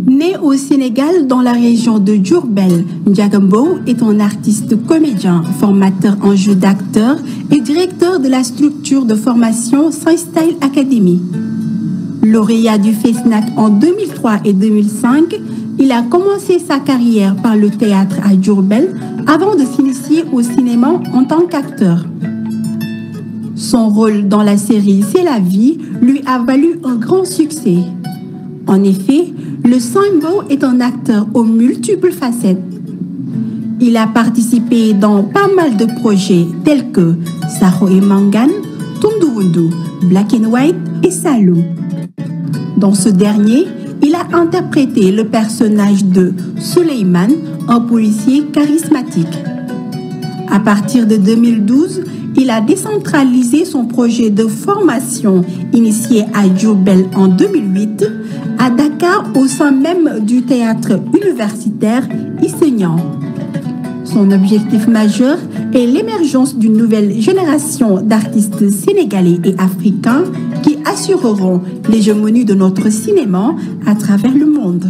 Né au Sénégal, dans la région de Diourbel, Ndiaga Mbow est un artiste comédien, formateur en jeu d'acteur et directeur de la structure de formation Style Academy. Lauréat du FESNAC en 2003 et 2005, il a commencé sa carrière par le théâtre à Diourbel avant de s'initier au cinéma en tant qu'acteur. Son rôle dans la série C'est la vie lui a valu un grand succès. En effet, le Sambo est un acteur aux multiples facettes. Il a participé dans pas mal de projets tels que Saho et Mangan, Tunduwundu, Black and White et Saloum. Dans ce dernier, il a interprété le personnage de Suleiman, un policier charismatique. À partir de 2012, il a décentralisé son projet de formation initié à Diourbel en 2008, à Dakar au sein même du théâtre universitaire Issegnan. Son objectif majeur est l'émergence d'une nouvelle génération d'artistes sénégalais et africains qui assureront l'hégémonie de notre cinéma à travers le monde.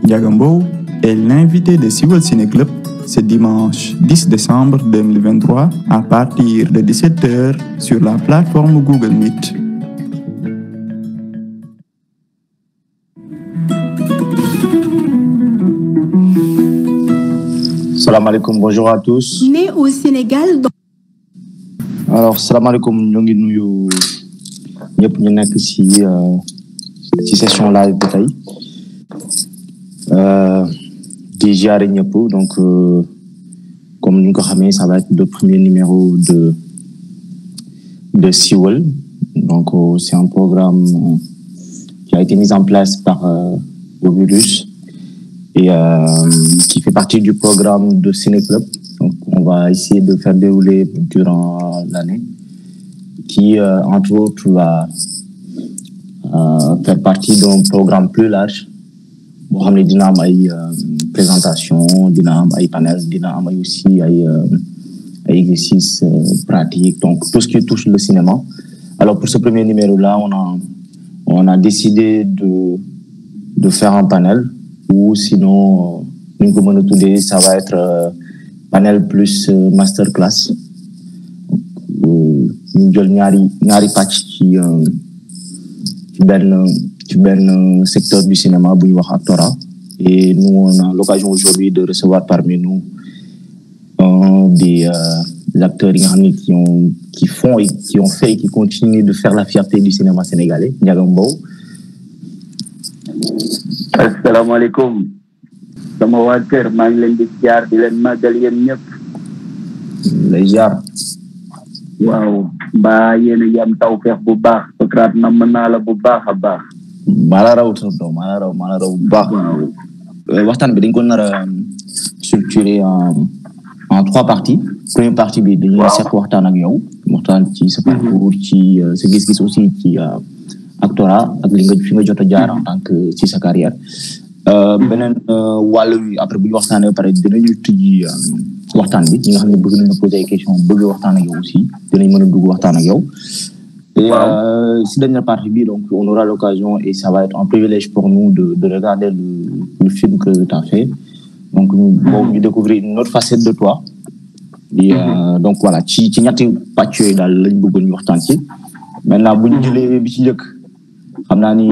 Ndiaga Mbow est l'invité de Siweul Ciné Club ce dimanche 10 décembre 2023 à partir de 17h sur la plateforme Google Meet. Salam alaikum, bonjour à tous. Né au Sénégal. Alors, salam alaikum, nous ngi nuyu ñëpp ñu nekk ci session live bi tey di jaare ñëpp donc comme ni nga ko xamee ça va être le premier numéro de Siweul. Donc c'est un programme qui a été mis en place par Obulus et qui fait partie du programme de Ciné Club. Donc on va essayer de faire dérouler durant l'année, qui entre autres va faire partie d'un programme plus large boo xam ne dina am ay présentation, dina am ay panel, dina am ay aussi ay exercices pratiques, donc tout ce qui touche le cinéma. Alors pour ce premier numéro là on a décidé de faire un panel, ou sinon ni ñu ko mën a tuddee ça va être panel plus masterclass. ñu jël ñaari pàcc ci benn secteur du cinéma bu ñu wax actorat, et nous on a l'occasion aujourd'hui de recevoir parmi nous un des acteurs yi nga xam ne qui font et qui ont fait et qui continuent de faire la fierté du cinéma sénégalais, Ndiaga Mbow. Asalaamaaleykum sama waa kër maa ngi leen di jaar di leen màggal yéen ñëpp. lay jaar. waaw mbaa yéen a ngi am tawfeex bu baax Socrate na mën naa la bu baax a baax. maa la raw bu baax. waxtaan bi dañ ko nar a structurer en 3 parties. Première partie bi dañuy seq waxtaan ak yow, waxtaan ci sa parcours, ci sa gis-gis aussi ci actorat ak li nga fi nga jot a jaar en tant que ci sa carrière. beneen wàll wi après bu ñu waxtaanee ba pare dinañu tijji waxtaan bi ñi nga xam ne bëgg nañu poser ay questions bëgg waxtaan ak yow aussi dinañ mën a dugg waxtaan ak yow. Et si dernière partie bi, donc on aura l'occasion et ça va être un privilège pour nous de regarder le film que tu as fait. Donc nous découvrir une autre facette de toi. Et donc voilà, ci ñetti pàcc yooyu daal lañ bëggoon ñu waxtaan ci. Maintenant bu ñu jëlee bi ci njëkk xam naa ni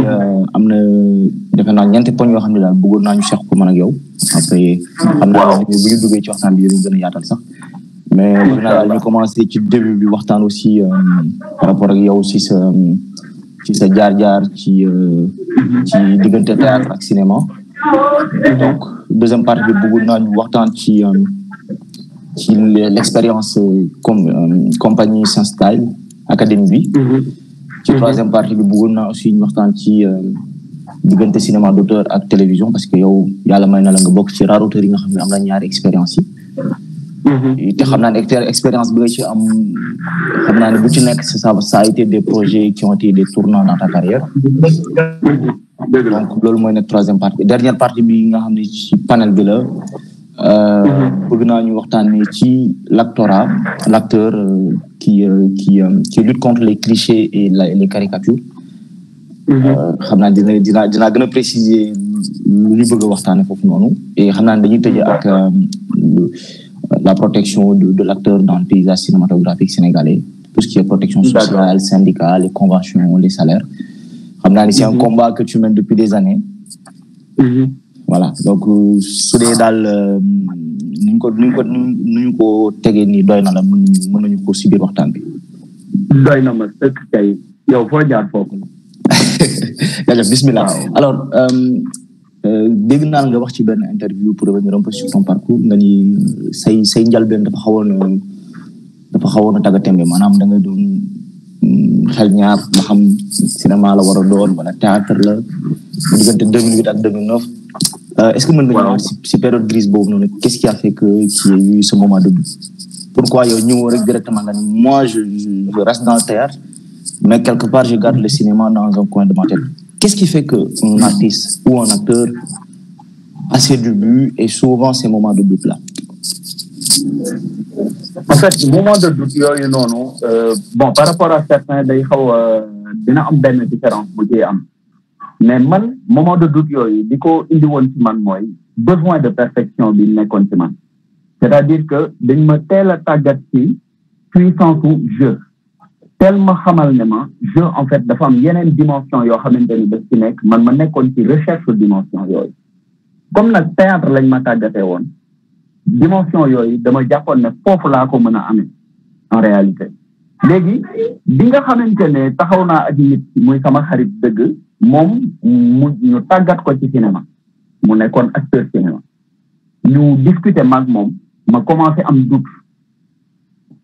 am na defe naa ñeenti poñ yoo xam ne daal bëggoon naa ñu seq ko man ak yow. Après xam naa bu ñu duggee ci waxtaan bi dinañ gën a yaatal sax. Mais bëgg naa daal ñu commencé ci début bi waxtaan aussi par rapport ak yow ci sa jaar-jaar ci diggante théâtre ak cinéma. Donc deuxième partie bi bëggoon naa ñu waxtaan ci l'expérience comme compagnie Style Academy bi. Ci troisième partie bi bëggoon naa aussi ñu waxtaan ci diggante cinéma d'auteur ak télévision, parce que yow yàlla may na la nga bokk ci rare auteurs yi nga xam ne am na ñaari expérience yi. te xam naa ne expérience bi nga ci am xam naa ne bu ci nekk ça a été des projets qui ont été des tournants dans ta carrière. Donc loolu mooy nekk troisième partie. Dernière partie bi nga xam ne ci panel bi la bëgg naa ñu waxtaanee ci l'acteur qui lutte contre les clichés et les caricatures. xam naa dinaa gën a préciser lu ñu bëgg a waxtaanee foofu noonu et xam naa dañuy tëjee ak la protection de l'acteur dans le paysage cinématographique sénégalais, tout ce qui est protection sociale, syndicale, les conventions, les salaires. xam naa ni c'est un combat que tu mènes depuis des années. Voilà, donc su dee daal nu ñu ko tegee nii doy na la mën nañu ko si biir waxtaan bi. doy na ma sëkk kay yow foo jaar foofu. jaajëf bismillah. Alors dégg naa nga wax ci benn interview pour revenir un peu sur ton parcours nga ni say njalbeen dafa xawoon a tàggatémbe maanaam da nga doon xel ñaar nga xam cinéma la war a doon wala théâtre la diggante 2008 ak 2009. Est-ce que mën nga ñëwaat si période grise boobu noonu qu'est-ce qui a fait que qu'il y ait eu ce moment de doute? Pourquoi yow ñëwoo rek directement nga ni moi je reste dans le théâtre mais quelque part je garde le cinéma dans un coin de ma tête? Qu'est-ce qui fait qu'un artiste ou un acteur a ses débuts et souvent ces moments de doute là? En fait moment de doute yooyu noonu bon par rapport à certains day xaw dina am benn différence bu ci am. mais man moment de doute yooyu di ko indi woon ci man mooy besoin de perfection bi nekkoon ci man c'est-à-dire que dañ ma teel a tàggat ci puissance u jeu teel ma xamal ne ma jeu en fait dafa am yeneen dimension yoo xamante ni daf ci nekk man ma nekkoon ci recherche dimension yooyu comme nag théâtre lañ ma tàggatee woon dimension yooyu dama jàppoon ne foofu laa ko mën a amee en réalité léegi bi nga xamante ne taxaw naa ak nit muy sama xarit dëgg moom ñu tàggat ko ci cinéma mu nekkoon acteur cinéma ñu discuter maag moom ma commencé am doute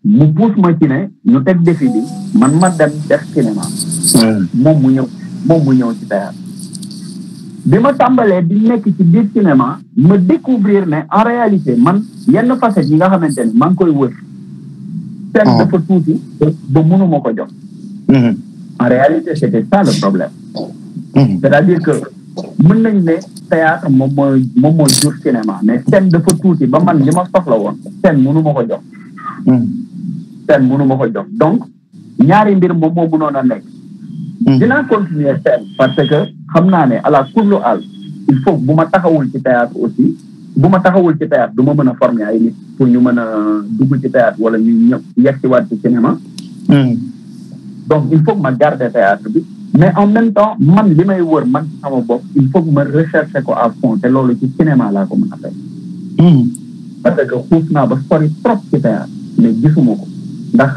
mu pousse ma ci ne ñu teg défi bi man ma dem def cinéma moom mu ñëw ci théâtre bi ma tàmbalee di nekk ci biir cinéma ma découvrir ne en réalité man yenn facettes yi nga xamante ne maa ngi koy wër seen dafa tuuti ba mënuma ko jox en réalité c'était ça le problème. C'est-à-dire que mën nañ ne théâtre moom mooy jur cinéma mais scène dafa tuuti ba man li ma soxla woon scène mënu ma ko jox. Donc ñaari mbir moom moo mënoon a nekk. dinaa continuer scène parce que xam naa ne à la kullu al il faut bu ma taxawul ci théâtre aussi du ma mën a former ay nit pour ñu mën a dugg ci théâtre wala ñu ñëw yegsiwaat ci cinéma. Donc il faut que ma garder théâtre bi. mais en même temps man li may wër man sama bopp il faut que ma rechercher ko à fond te loolu ci cinéma laa ko mën a fekk. parce que xuus naa ba sori trop ci théâtre mais gisuma ko ndax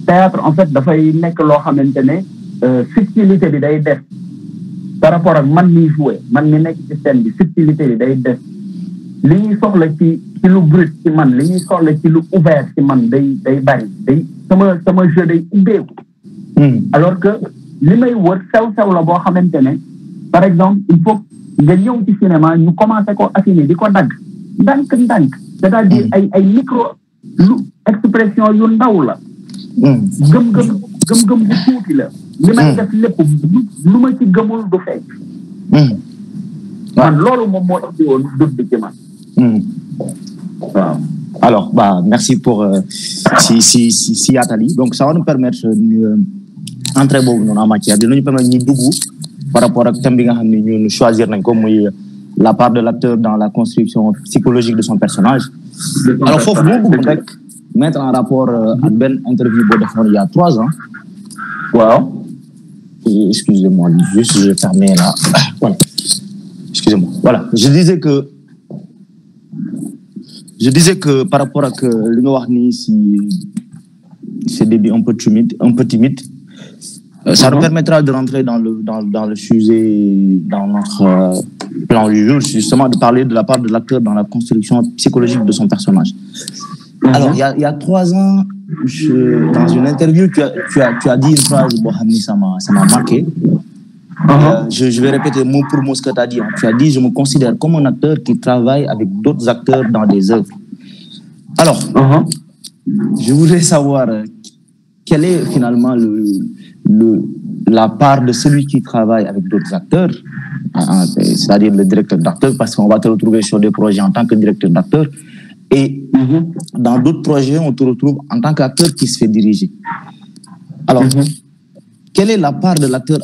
théâtre en fait dafay nekk loo xamante ne subtilité bi day def par rapport ak man mi joué man mi nekk ci scène bi subtilité bi day def li ñuy soxla ci lu brut ci man li ñuy soxla ci lu ouvert ci man day bari day sama jeu day ubbeeku. alors que li may wër sew la boo xamante ne par exemple il faut nga ñëw ci cinéma ñu commencé ko affiner di ko dagg ndànk c'est-à-dire ay micro lu expression yu ndaw la gëm-gëm bu tuuti la li may def lépp lu ma ci gëmul du fekk man loolu moom moo indi woon dut bi ci man waaw. Alors merci pour si yaatali donc ça va nous permettre entrée boobu noonu en matière dinañu permettre ñu dugg par rapport ak thème bi nga xam ne ñun choisir nañ ko muy la part de l'acteur dans la construction psychologique de son personnage. Alors foofu moo bëgg rek mettre en rapport ak benn interview boo defoon il y a 3 ans. waaw. Excusez-moi juste je vais fermer là voilà excusez-moi voilà je disais que par rapport ak li nga wax ni si ces débuts un peu timide. Ça nous permettra de rentrer dans le sujet, dans notre plan du jour, justement de parler de la part de l'acteur dans la construction psychologique de son personnage. Alors, il y a 3 ans, dans une interview, tu as dit une phrase, ça m'a marqué. Je vais répéter mot pour mot ce que tu as dit. Tu as dit, je me considère comme un acteur qui travaille avec d'autres acteurs dans des œuvres. Alors, je voudrais savoir quel est finalement la part de celui qui travaille avec d'autres acteurs c'est-à-dire le directeur d'acteur, parce qu'on va te retrouver sur des projets en tant que directeur d'acteur. Et dans d'autres projets, on te retrouve en tant qu'acteur qui se fait diriger. Alors, quelle est la part de l'acteur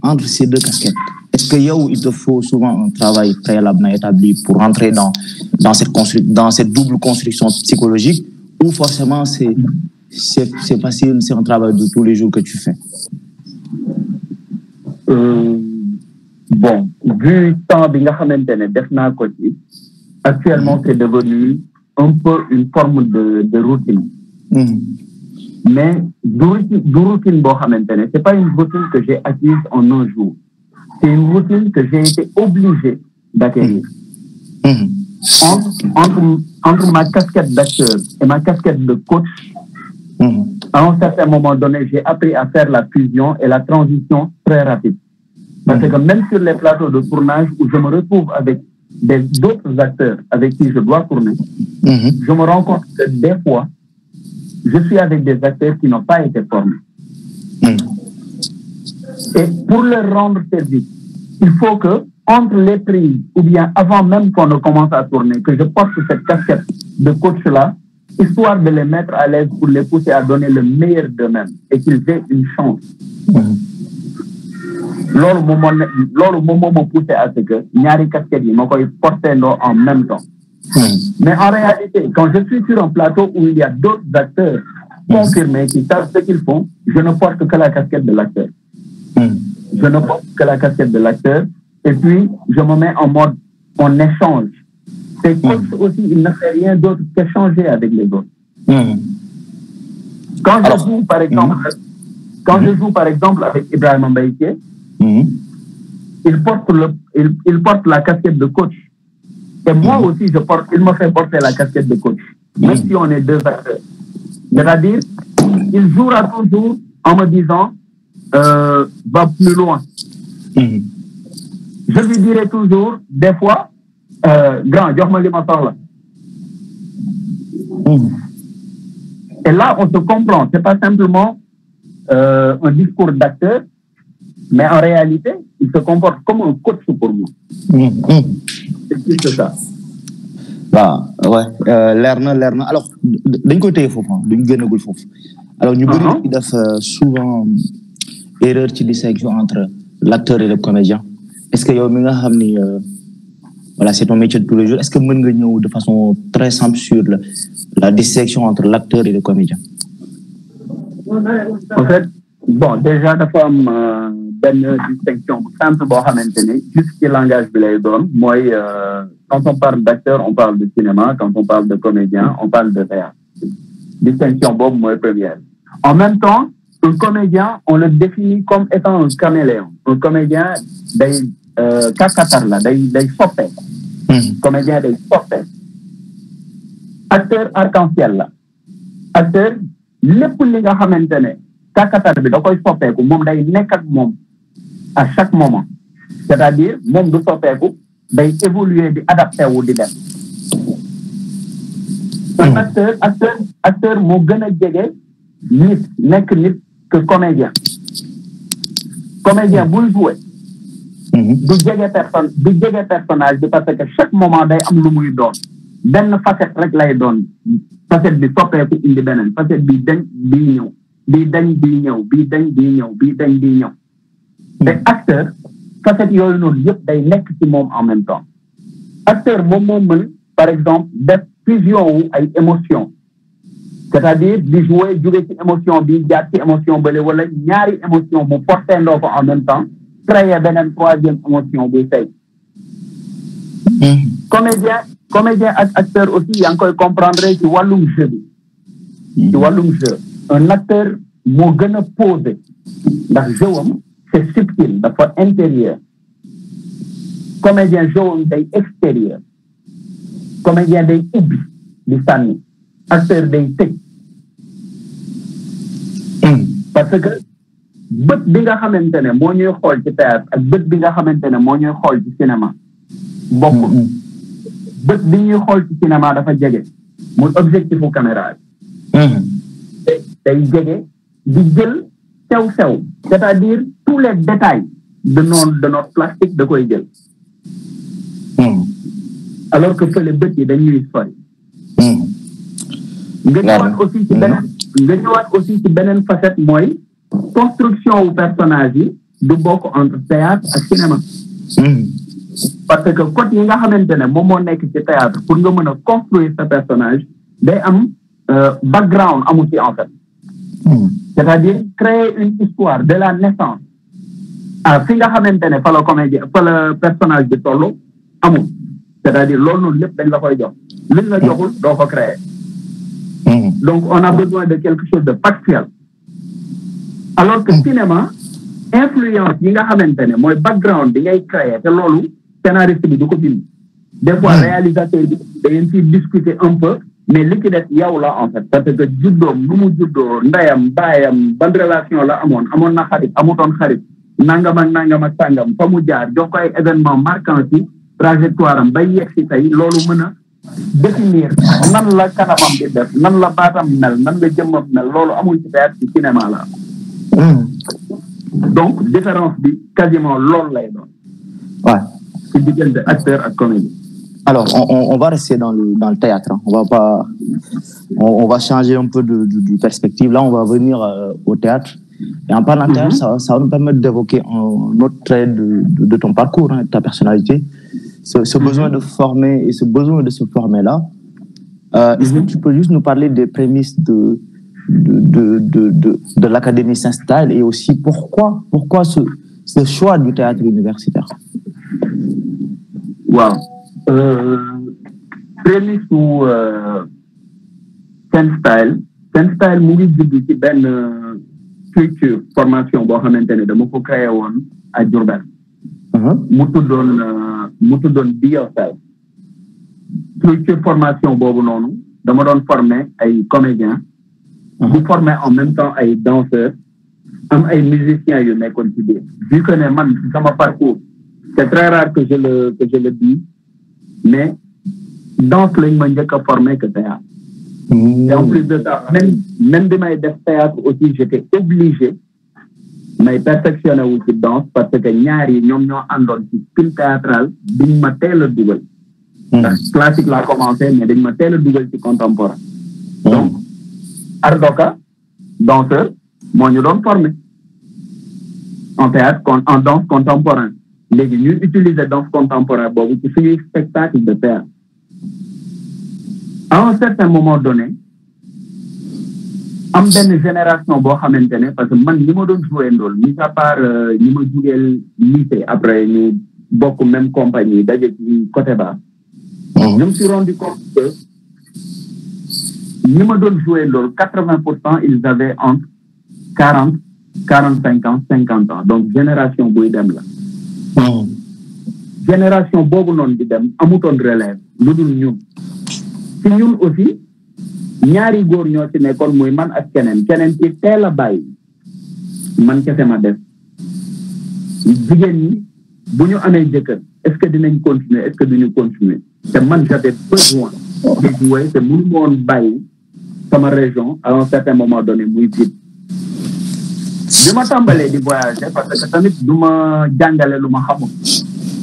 entre ces deux casquettes? Est-ce que il te faut souvent un travail préalablement établi pour rentrer dans cette double construction psychologique, ou forcément c'est facile, c'est un travail de tous les jours que tu fais? Bon, vu le temps actuellement c'est devenu un peu une forme de routine. Mais du routine, c'est pas une routine que j'ai acquise en un jour. C'est une routine que j'ai été obligé d'acquérir. Entre ma casquette d'acteur et ma casquette de coach, à un certain moment donné, j'ai appris à faire la fusion et la transition très rapide. Parce que même sur les plateaux de tournage où je me retrouve avec d'autres acteurs avec qui je dois tourner, je me rends compte que des fois, je suis avec des acteurs qui n'ont pas été formés. Et pour leur rendre service, il faut que, entre les prises, ou bien avant même qu'on ne commence à tourner, que je porte cette casquette de coach-là, histoire de les mettre à l'aise pour les pousser à donner le meilleur d'eux-mêmes et qu'ils aient une chance. Lors moment me poussé à ce que ñaari casquettes yi makoy porter en même temps. Mais en réalité, quand je suis sur un plateau où il y a d'autres acteurs confirmés qui savent ce qu'ils font, je ne porte que la casquette de l'acteur. Je ne porte que la casquette de l'acteur et puis je me mets en mode on échange. C'est coach aussi, il ne fait rien d'autre qu'échanger avec les autres. Quand je joue par exemple avec Ibrahima Mbaye, il porte la casquette de coach. Et moi aussi, il me fait porter la casquette de coach. Même si on est deux acteurs. C'est-à-dire, il jouera toujours en me disant, va plus loin. Je lui dirai toujours, des fois, grand, et là, on se comprend. C'est pas simplement un discours d'acteur, mais en réalité, il se comporte comme un coach pour moi. C'est plus que ça. Bah, ouais, l'erna. Alors, d'un côté, alors, nous souvent erreur de distinction entre l'acteur et le comédien. Est-ce que voilà, c'est ton métier de tous les jours. Est-ce que vous pouvez de façon très simple sur la distinction entre l'acteur et le comédien? En fait, bon, déjà, la femme une distinction simple, juste que le langage de l'aide. Moi, quand on parle d'acteur, on parle de cinéma. Quand on parle de comédien, on parle de théâtre. Distinction, bon, moi, première. En même temps, un comédien, on le définit comme étant un caméléon. Un comédien, des sopé. Comédien, des sopé. Acteur arc-en-ciel, là. Acteur, lépp li nga xamantene kakatar bi da koy soppeeku moom day nekk ak moom à chaque moment, c'est-à-dire moom du soppeeku day évoluer di adapté wu di dem. Un acteur moo gën a jege nit nekk nit que comédien. Comédien buy jouer du jege personnage bi parce que chaque moment day am lu muy doon benn facette rek lay doon. Facette bi soppeeku indi beneen facette bi dañ bi ñëw bi dañ bi ñëw te acteur facette yooyu noonu yëpp day nekk ci moom en même temps. Acteur moom moo mën par exemple def fusion wu ay émotion, c'est-à-dire di jouer jóge ci émotion bi jaar ci émotion bële wala ñaari émotion mu porté ndoo ko en même temps créer beneen troisième émotion buy fay. Comédien ak acteur aussi yaa ngi koy comprendre ci wàllum jeu bi. Ci wàllum jeu un acteur moo gën a posé ndax jeuwam c'est subtil dafa intérieur. Comédien jeuwam day extérieur. Comédien day ubbi di sànni. Acteur day tëj. Parce que bët bi nga xamante ne moo ñuy xool ci théâtre ak bët bi nga xamante ne moo ñuy xool ci cinéma bokkul. Bët bi ñuy xool ci cinéma dafa jege muy objectifu caméra bi day jege di jël sew-sew, c'est-à-dire tous les détails de notre plastique da koy jël alors que fële bët yi dañuy sori nga ñëwaat aussi ci beneen facette mooy construction wu personnage yi du bokk entre théâtre ak cinéma parce que code yi nga xamante ne moom moo nekk ci théâtre pour nga mën a construire sa personnage day am background amu ci en fait c'est-à-dire créer une histoire de la naissance fi nga xamante ne fa la comédien fa la personnage bi tollu amul c'est-à-dire loolu noonu lépp dañ la koy jox liñ la joxul doo ko créer donc on a besoin de quelque chose de factuel alors que cinéma influence yi nga xamante ne mooy background bi ngay créer te loolu scénariste bi du ko bind des fois réalisateur bi da ngeen ciy discuter un peu mais li ci des yow la en fait parce que juddoom nu mu juddoo ndeyam baayam ban relation la amoon na xarit amutoon xarit nangam ak sàngam fa mu jaar jox ko ay événement marquant ci trajectoire am bay yegg si tey loolu mën a définir nan la kanamam di def nan la baatam mel nan la jëmmam mel loolu amul ci théâtre ci cinéma la donc différence bi quasiment loolu lay doon ci diggante acteur ak comédien. Alors, on va rester dans le théâtre. Hein. On va changer un peu de perspective. Là, on va venir au théâtre. Et en parlant de théâtre, ça va nous permettre d'évoquer un autre trait de ton parcours, hein, de ta personnalité. Ce besoin de former et ce besoin de se former là. Est-ce que tu peux juste nous parler des prémices de l'Académie Saint-Style et aussi pourquoi ce choix du théâtre universitaire? Wow. Prémisse ou Saint-Style mu ngi judd ci benn structure formation boo xamante ne dama ko créé woon à Diourbel mu tuddoon Be Yourself structure formation boobu noonu dama doon former ay comédiens di former en même temps ay danseurs am ay musiciens yu nekkoon ci biir vu que ne man sama parcours c'est très rare que je le dis mais danse lañ ma njëkk a formé que théâtre et en plus de ça même bi may def théâtre aussi j'étais obligé may perfectionné wu ci danse parce que ñaar yi ñoom ñoo àndoon ci style théâtral biñ ma teel a dugal ndax classique laa commencé mais dañ ma teel a dugal ci contemporain donc Ardoka danseur moo ñu doon formé en théâtre en danse contemporain léegi ñuy utiliser danse contemporaine boobu ci suñuy spectacle de théâtre à un certain moment donné am benn génération boo xamante ne parce que man ñi ma doon joué ndool mis à part ñi ma jugeel lycée après ñu bokk même compagnie daje ci côté bas je me suis rendu compte que ñi ma doon joué ndool 80% ils avaient entre 45 ans 50 ans donc génération buy dem la génération boobu noonu di dem amutoon relève lu dul ñun ci ñun aussi ñaari góor ñoo ci nekkoon muy man ak keneen ci teel a bàyyi man kese ma def jigéen ñi bu ñu amee jëkkër est-ce que dinañ continuer est-ce que duñu continuer te man j'avais besoin de jouer te mënu ma woon bàyyi sama région à un certain moment donné muy vide bi ma tàmbalee di voyager parce que tamit du ma jàngale lu ma xamul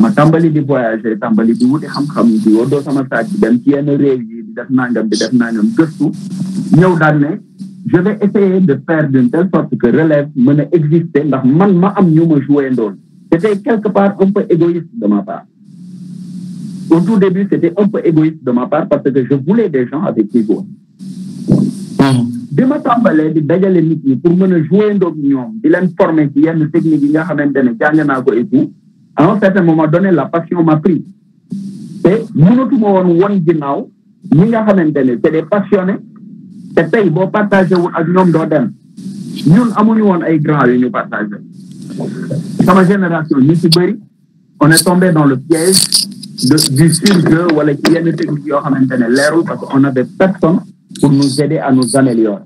ma tàmbali di voyager tàmbali di wuti xam-xam di woddoo sama saak bi dem ci yenn réew yi di def nangam gëstu ñëw daal ne je vais essayer de faire d'une telle sorte que relève mën a exister ndax man ma am ñu ma joué ndool c'était quelque part un peu égoïste de ma part au tout début c'était un peu égoïste de ma part parce que je voulais des gens avec qui jouer bi ma tàmbalee di dajale nit ñi pour mën a jouer ndoog ñoom di leen former ci yenn technique yi nga xamante ne jàng naa ko et tout à un certain moment donné la passion m'a pris te mënatuma woon won ginnaaw ñi nga xamante ne c'est des passionnés te tey boo partagé wul ak ñoom doo dem ñun amuñu woon ay grands yu ñu partagé sama génération ñu ci bëri on est tombé dans le piège du surjeu wala ci yenn technique yoo xamante ne leerul parce que on avait personne pour nous aider à nous améliorer.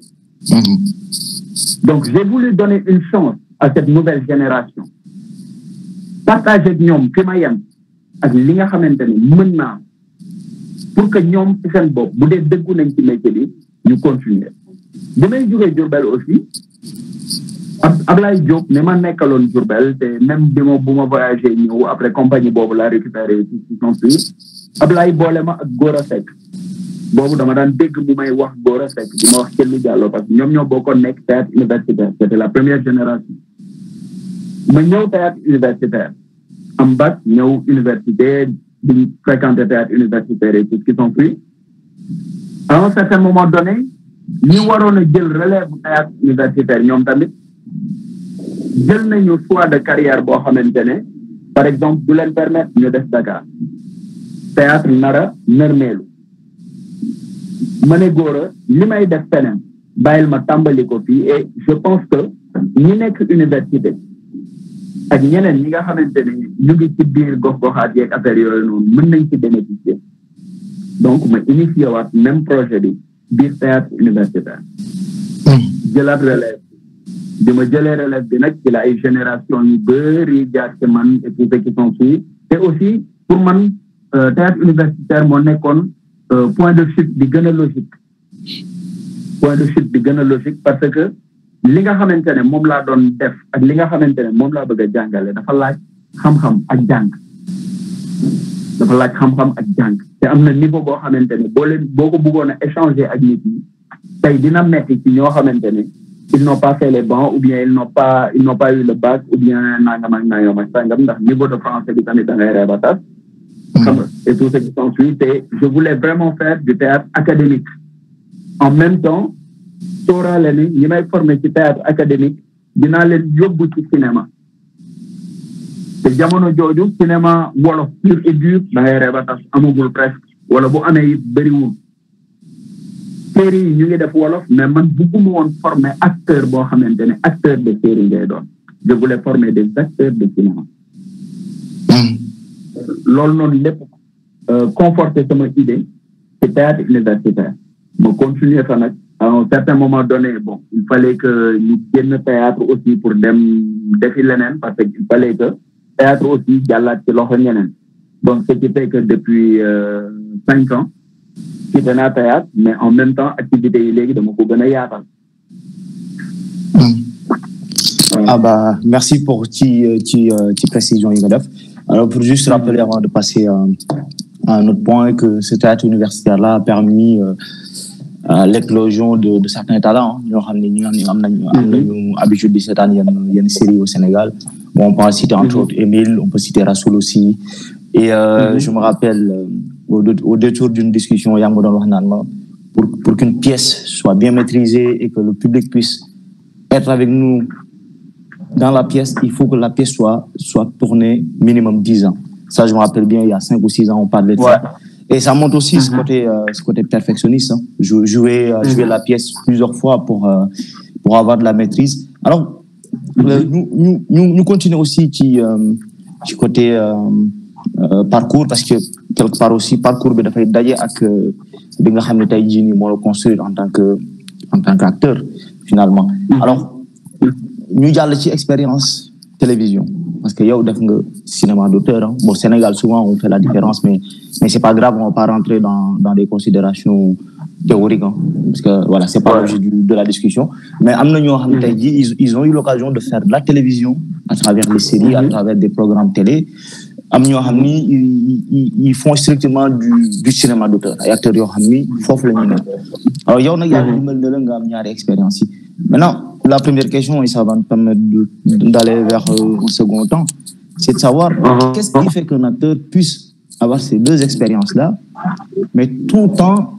Donc, j'ai voulu donner une chance à cette nouvelle génération. Partager avec ñoom fi ma yem ak li nga xamante ne mën naa pour que ñoom ci seen bopp bu dee dëggu nañ ci métier bi ñu continuer. bi may jógee Diourbel aussi Ablaye Diop ne ma nekkaloon Diourbel te même bi ma bu ma voyagé ñëw après compagnie boobu laa récupéré ci son suite Ablaye boole ma ak Gora Seck boobu dama daan dégg mu may wax Gora Seck di ma wax Kelly Diallo parce que ñoom ñoo bokkoon nekk théâtre universitaire c'était la première génération ma ñëw théâtre universitaire am bac ñëw université di fréquenter théâtre universitaire et tout ce qui s'ensuit à un certain moment donné ñi waroon a jël relève théâtre universitaire ñoom tamit jël nañu choix de carrière boo xamante ne par exemple du leen permettre ñu def Dakar théâtre nara nërmeelu ma ne Gora li may def feneen bàyyil ma tàmbali ko fii et je pense que ñi nekk université ak ñeneen ñi nga xamante ne ñu ngi ci biir gox-goxaat yeeg affaire yooyu noonu mën nañ ci bénéficier donc ma initié waat même projet bi biir théâtre universitaire jëlaat relève bi ma jëlee relève bi nag ci la ay génération yu bëri jaar ci man et tout ce qui s'ensuit te aussi pour man théâtre universitaire moo nekkoon point de chute bi gën a logique parce que li nga xamante ne moom laa doon def ak li nga xamante ne moom laa bëgg a jàngale dafa laaj xam-xam ak jàng te am na niveau boo xamante ne boo ko bëggoon a échanger ak nit ñi tey dina metti ci ñoo xamante ne ils n'ont pas fait les bancs ou bien ils n'ont pas eu le bac ou bien nangam ak sangam ndax niveau de français bi tamit da ngay reeba tas xam nga et tout ce qui s'ensuit te je voulais vraiment faire du théâtre académique en même temps sóoraale ni ñi may formé ci théâtre académique dinaa leen yóbbu ci cinéma te jamono jooju cinéma wolof pur et dur da ngay reeba tas amagul presque wala bu amee it bëriwul série yi ñu ngi def wolof mais man bëgguma woon former acteur boo xamante ne acteur de série ngay doon je voulais former des acteurs de cinéma loolu noonu lépp conforter sama idée ci théâtre universitaire ma continuer fa nag à un certain moment donné bon il fallait que ñu génn théâtre aussi pour dem defi leneen parce que il fallait que théâtre aussi jàllaat ci loxo ñeneen donc ce qui fait que depuis 5 ans quitté naa théâtre mais en même temps activité yi léegi dama ko gën a yaatal. Ah bah merci pour ci précision yi nga def. Alors pour juste rappeler avant de passer à un autre point que ce théâtre universitaire là a permis l'éclosion de certains talents ñoo xam ne ñi am nañu habitude di seetaan yenn série au Sénégal. Bon, on peut citer entre autres Émile, on peut citer Rassoul aussi. Et je me rappelle au détour d'une discussion yaa ngi doon wax naan ma pour qu'une pièce soit bien maîtrisée et que le public puisse être avec nous dans la pièce, il faut que la pièce soit tournée minimum 10 ans. Ça, je me rappelle bien, il y a 5 ou 6 ans, on parlait de ça. Et ça montre aussi ce côté perfectionniste. Hein. Jouer la pièce plusieurs fois pour avoir de la maîtrise. Alors, nous continuons aussi du côté parcours, parce que quelque part aussi, parcours, il faut d'ailleurs que nous le construire en tant qu'acteur, finalement. Alors, nous avons une expérience télévision. Parce que yow def nga cinéma d'auteur. Hein. Bon, Sénégal, souvent, on fait la différence, mais c'est pas grave, on va pas rentrer dans des considérations théoriques. Hein, parce que, voilà, c'est pas l'objet de la discussion. Mais ils ont eu l'occasion de faire de la télévision à travers les séries, à travers des programmes télé. Ils font strictement du cinéma d'auteur. Les acteurs, ils font le minimum. Alors, il y a une expérience. Maintenant, la première question, et ça va nous permettre d'aller vers un second temps, c'est de savoir qu'est-ce qui fait qu'un acteur puisse avoir ces deux expériences-là, mais tout en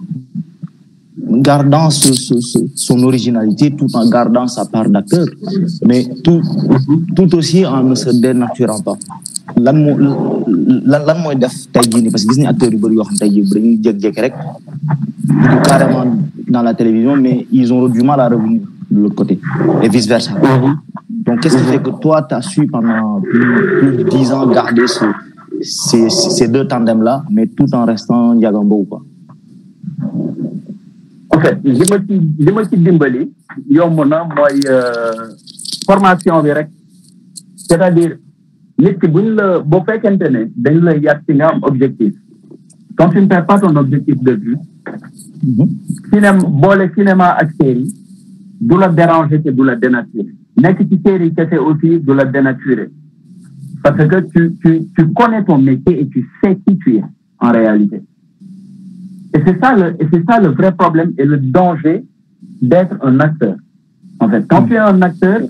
gardant son originalité, tout en gardant sa part d'acteur, mais tout aussi en ne se dénaturant pas. Lan mooy def tey jii nii parce que gis nañu acteurs yu bëri yoo xam tey jii dañuy jékki-jékki rek carrément dans la télévision, mais ils ont du mal à revenir de l'autre côté et vice versa. Donc qu'est-ce qui fait que toi tu as su pendant plus de 10 ans garder ces deux tandems là, mais tout en restant Ndiaga Mbow quoi? En fait li ma ci dimbali yomb na mooy formation bi rek, c'est-à-dire nit ki buñ la boo fekkente ne dañ la yar ci nga am objectif, quand tu ne perds pas ton objectif de vue, cinéma ak série du la déranger te du la dénaturer. nekk ci série kese aussi de la dénaturer. Parce que tu connais ton métier et tu sais qui tu es en réalité. Et c'est ça le vrai problème et le danger d'être un acteur. En fait, quand tu es un acteur,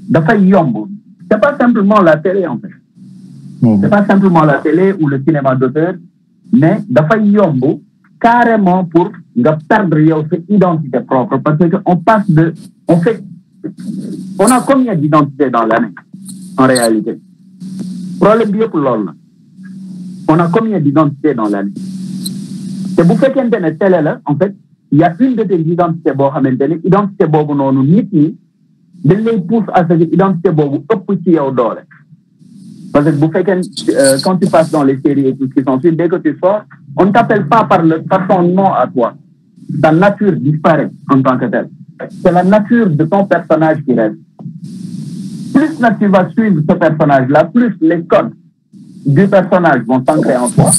dafay yomb. C'est pas simplement la télé en fait. C'est pas simplement la télé ou le cinéma d'auteur, mais dafay yomb carrément pour nga perdre yow sa identité propre parce que on a combien d'identités dans l'année en réalité? Problème bi yëpp loolu la. On a combien d'identités dans l'année? te bu fekkente ne télé la en fait il y a une de tes identités boo xamante ne identité boobu noonu nit ñi dañ lay pousse à ce que identité boobu ëpp ci yow doole. Parce que bu fekkee quand tu passes dans les séries et tout ce qui s'ensuit, dès que tu sors, on ne t'appelle pas par ton nom à toi. Ta nature disparaît en tant que telle. C'est la nature de ton personnage qui reste. Plus là, tu vas suivre ce personnage-là, plus les codes du personnage vont s'ancrer en toi.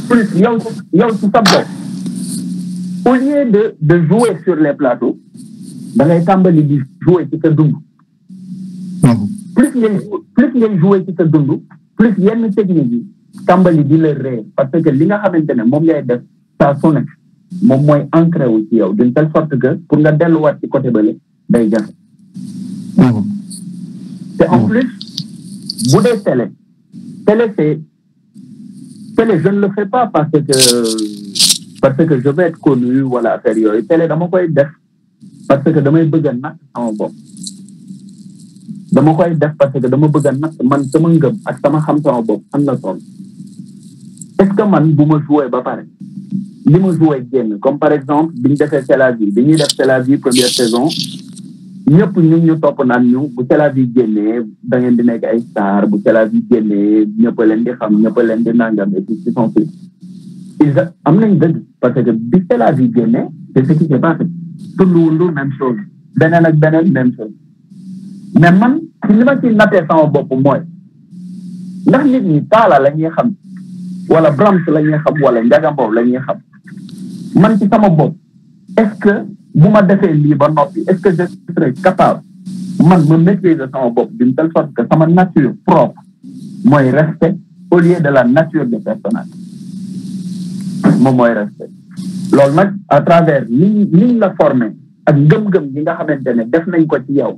Plus tout ça. Au lieu de jouer sur les plateaux, dans les tàmbali di jouer ci sa dund. Plus ngeen jouer ci sa dund, plus yenn technique yi tàmbali di la ree parce que li nga xamante ne moom ngay def saa su nekk moom mooy ancré wu ci yow d'une telle sorte que pour nga delluwaat ci côté bële day jafe. te en plus bu dee télé je ne le fais pas parce que je veux être connu wala affaire yooyu télé dama koy def parce que damay bëgg a natt sama bopp. dama koy def parce que dama bëgg a natt man sama ngëm ak sama xam sama bopp am na toll. Est-ce que man bu ma joué ba pare li ma joué génn comme par exemple bi ñu defee C'est la vie bi ñuy def C'est la vie première saison ñëpp ñu topp naan ñu bu C'est la vie génnee da ngeen di nekk ay star bu C'est la vie génnee ñëpp leen di xam ñëpp leen di nangam et puis ci son fils am nañ dëgg parce que bi C'est la vie génnee c'est ce qui s'est passé tulluwul même chose beneen ak beneen même chose. mais man ci li ma ci nattee sama bopp mooy ndax nit ñi Talla la ñuy xam wala Brahms la ñuy xam wala Ndiaga Mbow la ñuy xam man ci sama bopp est-ce que bu ma defee lii ba noppi est-ce que je serais capable man ma maîtriser sama bopp d'une telle sorte que sama nature propre mooy respect au lieu de la nature des personnages moom mooy respect loolu nag à travers liñ la formé ak ngëm-ngëm yi nga xamante ne def nañ ko ci yow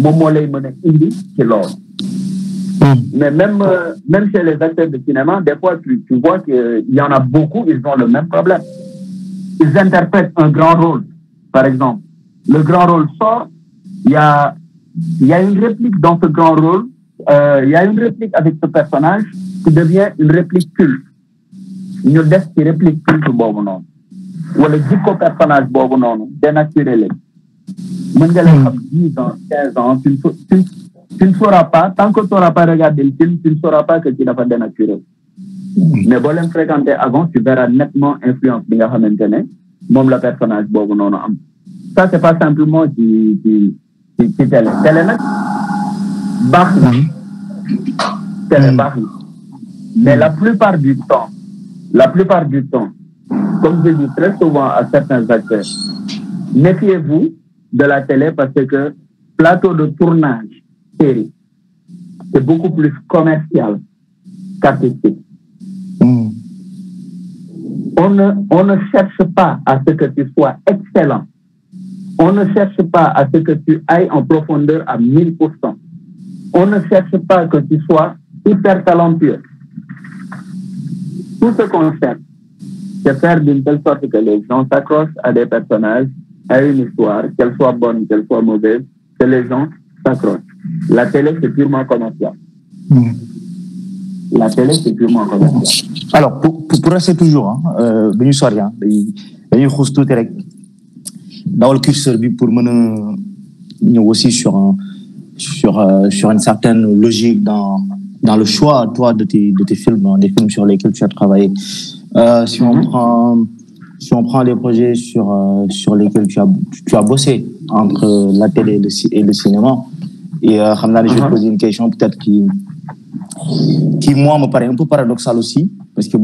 moom moo lay mën a indi ci loolu. Mais même chez les acteurs de cinéma, des fois, tu vois qu'il y en a beaucoup, ils ont le même problème. Ils interprètent un grand rôle, par exemple. Le grand rôle sort, il y a une réplique dans ce grand rôle, il y a une réplique avec ce personnage qui devient une réplique culte. Ñu def ci réplique culte boobu noonu. Wala jikko personnage boobu noonu, dénaturé leen. Mën nga leen xam 10 ans, 15 ans, tu ne sauras pas, tant que tu n'auras pas regardé le film, tu ne sauras pas que tu n'as pas dénaturé. Mais si tu fréquenter avant, tu verras nettement l'influence de la personnage. Ça, c'est pas simplement qui télé. Télé, mais la plupart du temps, comme je dis très souvent à certains acteurs, méfiez-vous de la télé parce que plateau de tournage, série, c'est beaucoup plus commercial qu'artistique. On ne cherche pas à ce que tu sois excellent. On ne cherche pas à ce que tu ailles en profondeur à 1000%. On ne cherche pas que tu sois hyper talentueux. Tout ce qu'on cherche, c'est faire d'une telle sorte que les gens s'accrochent à des personnages, à une histoire, qu'elle soit bonne, qu'elle soit mauvaise, que les gens s'accrochent. La télé, c'est purement commercial. La télé, c'est purement commercial. Alors, pour rester toujours, ben soir, dañuy xuus tuuti rek dans le curseur bi pour mener aussi sur une certaine logique dans le choix, toi, de tes films, des films sur lesquels tu as travaillé. Si on prend les projets sur lesquels tu as bossé entre la télé et le cinéma, et je vais te poser une question peut-être qui moi me paraît un peu paradoxale aussi, parce que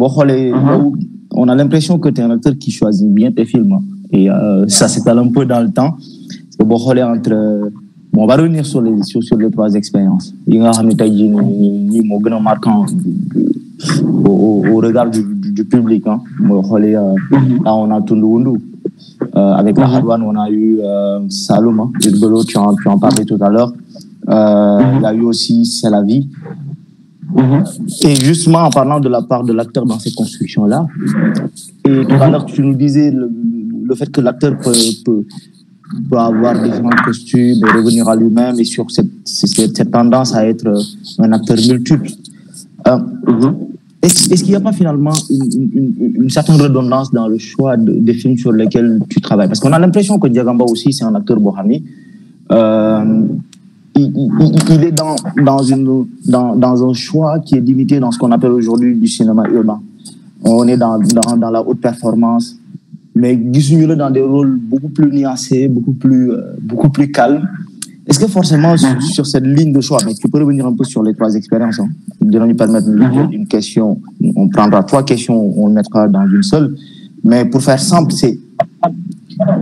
on a l'impression que tu es un acteur qui choisit bien tes films, et ça s'étale un peu dans le temps, parce que entre Bon, on va revenir sur les 3 expériences. Il y a un marquant au regard du public. Hein. Là, on a Tundu. Avec la Hadouane, on a eu Salom, hein, tu en parlais tout à l'heure. Il y a eu aussi C'est la vie. Et justement, en parlant de la part de l'acteur dans ces constructions-là, et tout à l'heure, tu nous disais le fait que l'acteur peut avoir différents costumes et revenir à lui-même, et sur cette tendance à être un acteur multiple. Est-ce qu'il n'y a pas finalement une certaine redondance dans le choix des films sur lesquels tu travailles? Parce qu'on a l'impression que Ndiagamba aussi, c'est un acteur bohami. Il est dans un choix qui est limité dans ce qu'on appelle aujourd'hui du cinéma urbain. On est dans la haute performance, mais disons-le dans des rôles beaucoup plus nuancés, beaucoup plus calmes. Est-ce que forcément sur cette ligne de choix, mais tu peux revenir un peu sur les 3 expériences, hein, de nous permettre une question, on prendra 3 questions, on le mettra dans une seule, mais pour faire simple, c'est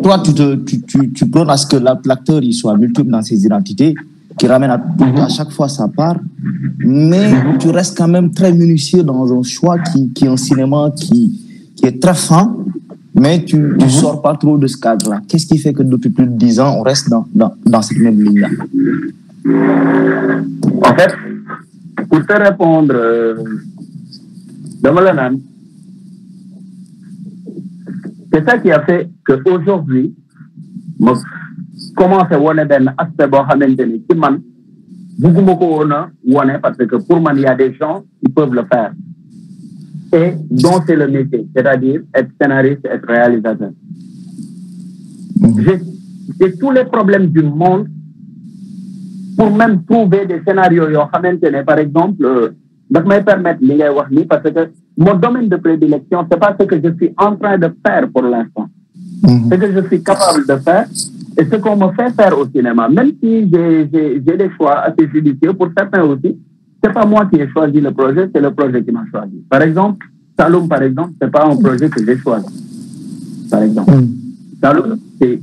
toi tu prônes à ce que l'acteur il soit multiple dans ses identités, qui ramène à chaque fois sa part, mais tu restes quand même très minutieux dans un choix qui est un cinéma qui est très fin, mais tu ne sors pas trop de ce cadre-là. Qu'est-ce qui fait que depuis plus de 10 ans, on reste dans cette même ligne-là? En fait, pour te répondre, c'est ça qui a fait qu'aujourd'hui, je commence à voir un aspect qui man, parce que pour moi, il y a des gens qui peuvent le faire. Et dont c'est le métier, c'est-à-dire être scénariste, être réalisateur. J'ai tous les problèmes du monde pour même trouver des scénarios. Par exemple, ça me permettre de parce que mon domaine de prédilection, ce n'est pas ce que je suis en train de faire pour l'instant. Ce que je suis capable de faire et ce qu'on me fait faire au cinéma. Même si j'ai des choix assez judicieux, pour certains aussi, c'est pas moi qui ai choisi le projet, c'est le projet qui m'a choisi. Par exemple, Saloum, par exemple, c'est pas un projet que j'ai choisi. Par exemple. Saloum, c'est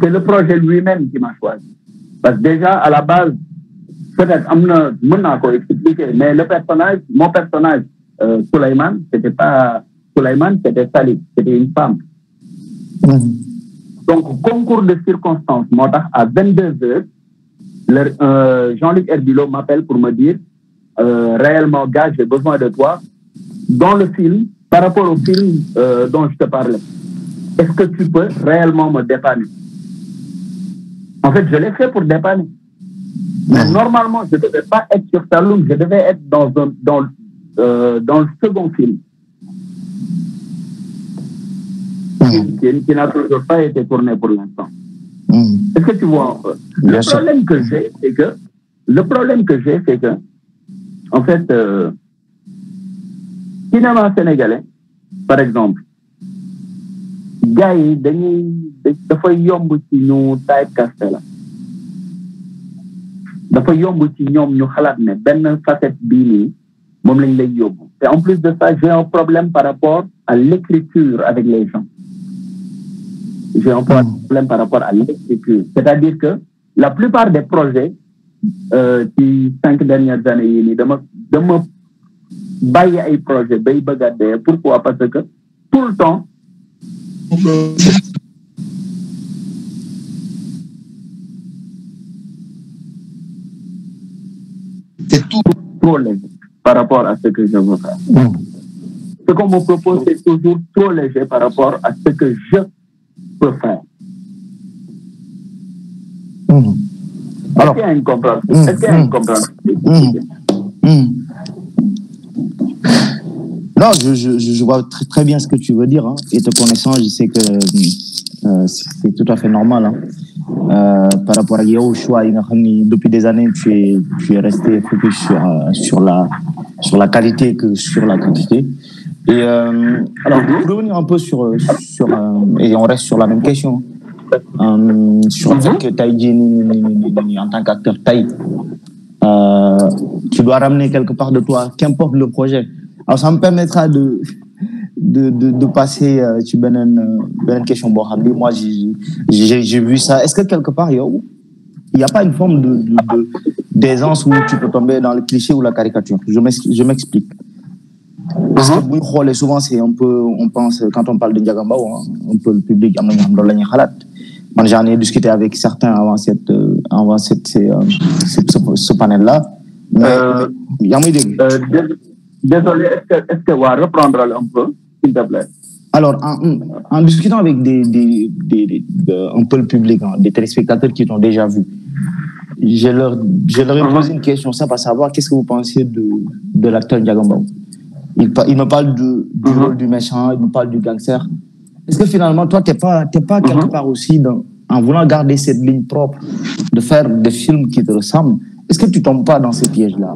le projet lui-même qui m'a choisi. Parce que déjà, à la base, peut-être, je expliquer, mais mon personnage, Souleyman, c'était pas Souleyman, c'était Salih, c'était une femme. Donc, concours de circonstances, à 22h, Jean-Luc Herbilo m'appelle pour me dire réellement, gars, j'ai besoin de toi dans le film, par rapport au film dont je te parlais. Est-ce que tu peux réellement me dépanner? En fait, je l'ai fait pour dépanner. Mais normalement, je ne devais pas être sur Saloum, je devais être dans le second film. Qui n'a toujours pas été tourné pour l'instant. Est-ce que tu vois? Le problème que j'ai, c'est que, en fait, cinéma sénégalais, par exemple, gars yi dafa yomb ci ñu typecasté la dafa yomb ci ñoom ñu xalaat ne benn facette bii nii moom lañ lay yóbbu. Et en plus de ça, j'ai un problème par rapport à l'écriture avec les gens. J'ai un problème par rapport à l'écriture. C'est-à-dire que la plupart des projets qui 5 dernières années yi nii dama bàyyi ay projet bay bëgg a dee. Pourquoi? Parce que tout le temps c'est tout trop léger par rapport à ce que je veux faire. Ce qu'on me propose, c'est toujours trop léger par rapport à ce que je peux faire. Alors, est-ce qu'il y a une compréhension? Est-ce qu'il y a une compréhension? Non, je vois très, très bien ce que tu veux dire, hein. Et te connaissant, je sais que c'est tout à fait normal, hein. Par rapport à au choix, depuis des années, tu es resté focus sur la qualité que sur la quantité. Et alors, pour revenir un peu sur et on reste sur la même question, sur le fait que Taïdi, en tant qu'acteur Taï, tu dois ramener quelque part de toi, qu'importe le projet. Alors, ça me permettra de passer sur une question. Moi, j'ai vu ça. Est-ce que quelque part, il il n'y a pas une forme d'aisance où tu peux tomber dans le cliché ou la caricature. Je m'explique. Parce que souvent, c'est un peu, on pense, quand on parle de Ndiaga Mbow, hein, un peu le public, j'en ai discuté avec certains avant ce panel-là. Désolé, est-ce que va reprendre un peu, s'il te plaît? Alors, en discutant avec un peu le public, hein, des téléspectateurs qui t'ont déjà vu, je leur ai posé une question simple à savoir qu'est-ce que vous pensiez de l'acteur Ndiaga Mbow. Il me parle du rôle du méchant, il me parle du gangster. Est-ce que finalement, toi, t'es pas quelque part aussi en voulant garder cette ligne propre, de faire des films qui te ressemblent? Est-ce que tu tombes pas dans ces pièges-là,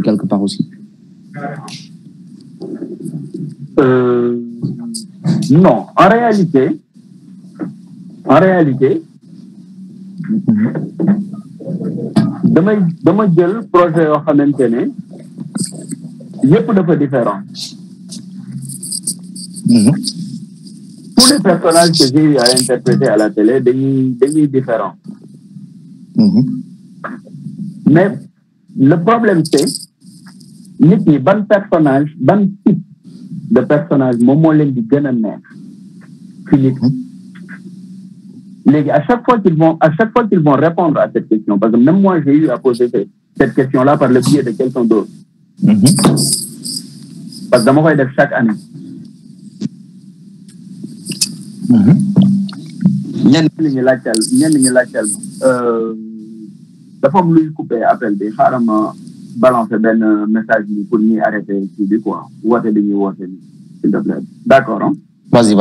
quelque part aussi? Non, en réalité, dama jël projet yoo xamante ne yëpp dafa différent. Tous les personnages que j'ai eu à interpréter à la télé dañuy différents. Mais le problème c'est nit ñi ban type de personnage moom moo leen di gën a neex ci nit. À chaque fois qu'ils vont répondre à cette question, parce que même moi j'ai eu à poser cette question-là par le biais de quelqu'un d'autre. Parce que dama koy def chaque année. ñenn ñi laajteel dafa am luy coupé appel bi xaaral ma balancer benn message bi pour ñuy arrêter kii bi quoi woote bi ñuy woote bi s'il te plaît. D'accord, hein? Vas-y.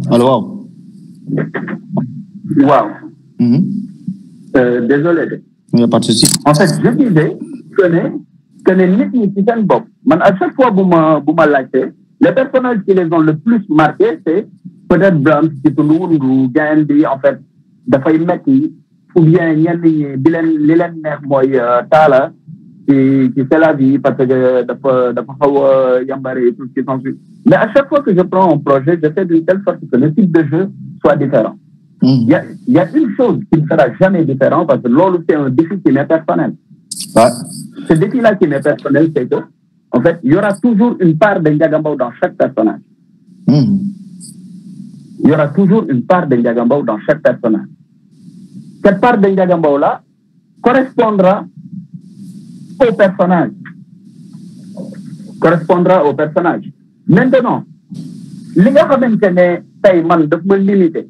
Allô? Wow. Désolé. Il n'y a pas de souci. En fait, je disais que les nit ñi ci seen bopp man à chaque fois bu ma laajte les personnages qui les ont le plus marqué c'est peut-être Blanc ci Tundu gain bi en fait dafay metti ou bien ñenn ñi li leen neex mooy Talla qui c'est la vie parce que dafa xaw a yambare et tout ce qui s'ensuit. Mais à chaque fois que je prends un projet, je fais d'une telle sorte que le type de jeu soit différent. Il y a une chose qui ne sera jamais différente parce que l'autre c'est un défi qui m'est personnel. Ce défi-là qui m'est personnel, c'est que, en fait, il y aura toujours une part de Ndiaga Mbow dans chaque personnage. Il y aura toujours une part de Ndiaga Mbow dans chaque personnage. Cette part de Ndiaga Mbow-là correspondra au personnage. Maintenant, li nga xamante ne tey man daf ma limité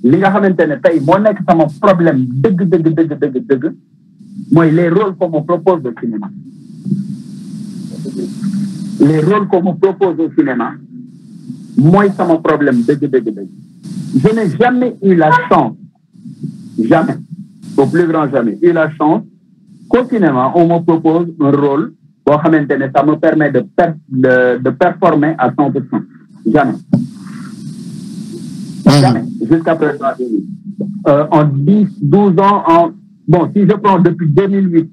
li nga xamante ne tey moo nekk sama problème dëgg mooy les rôles qu'on me propose au cinéma. Les rôles qu'on me propose au cinéma mooy sama problème dëgg. Je n'ai jamais eu la chance, jamais, au plus grand jamais, eu la chance qu'au cinéma on me propose un rôle boo xamante ne ça me permet de performer à 100%. Jamais. Jamais. Jusqu'à présent. En 10-12 ans, si je prends depuis 2008,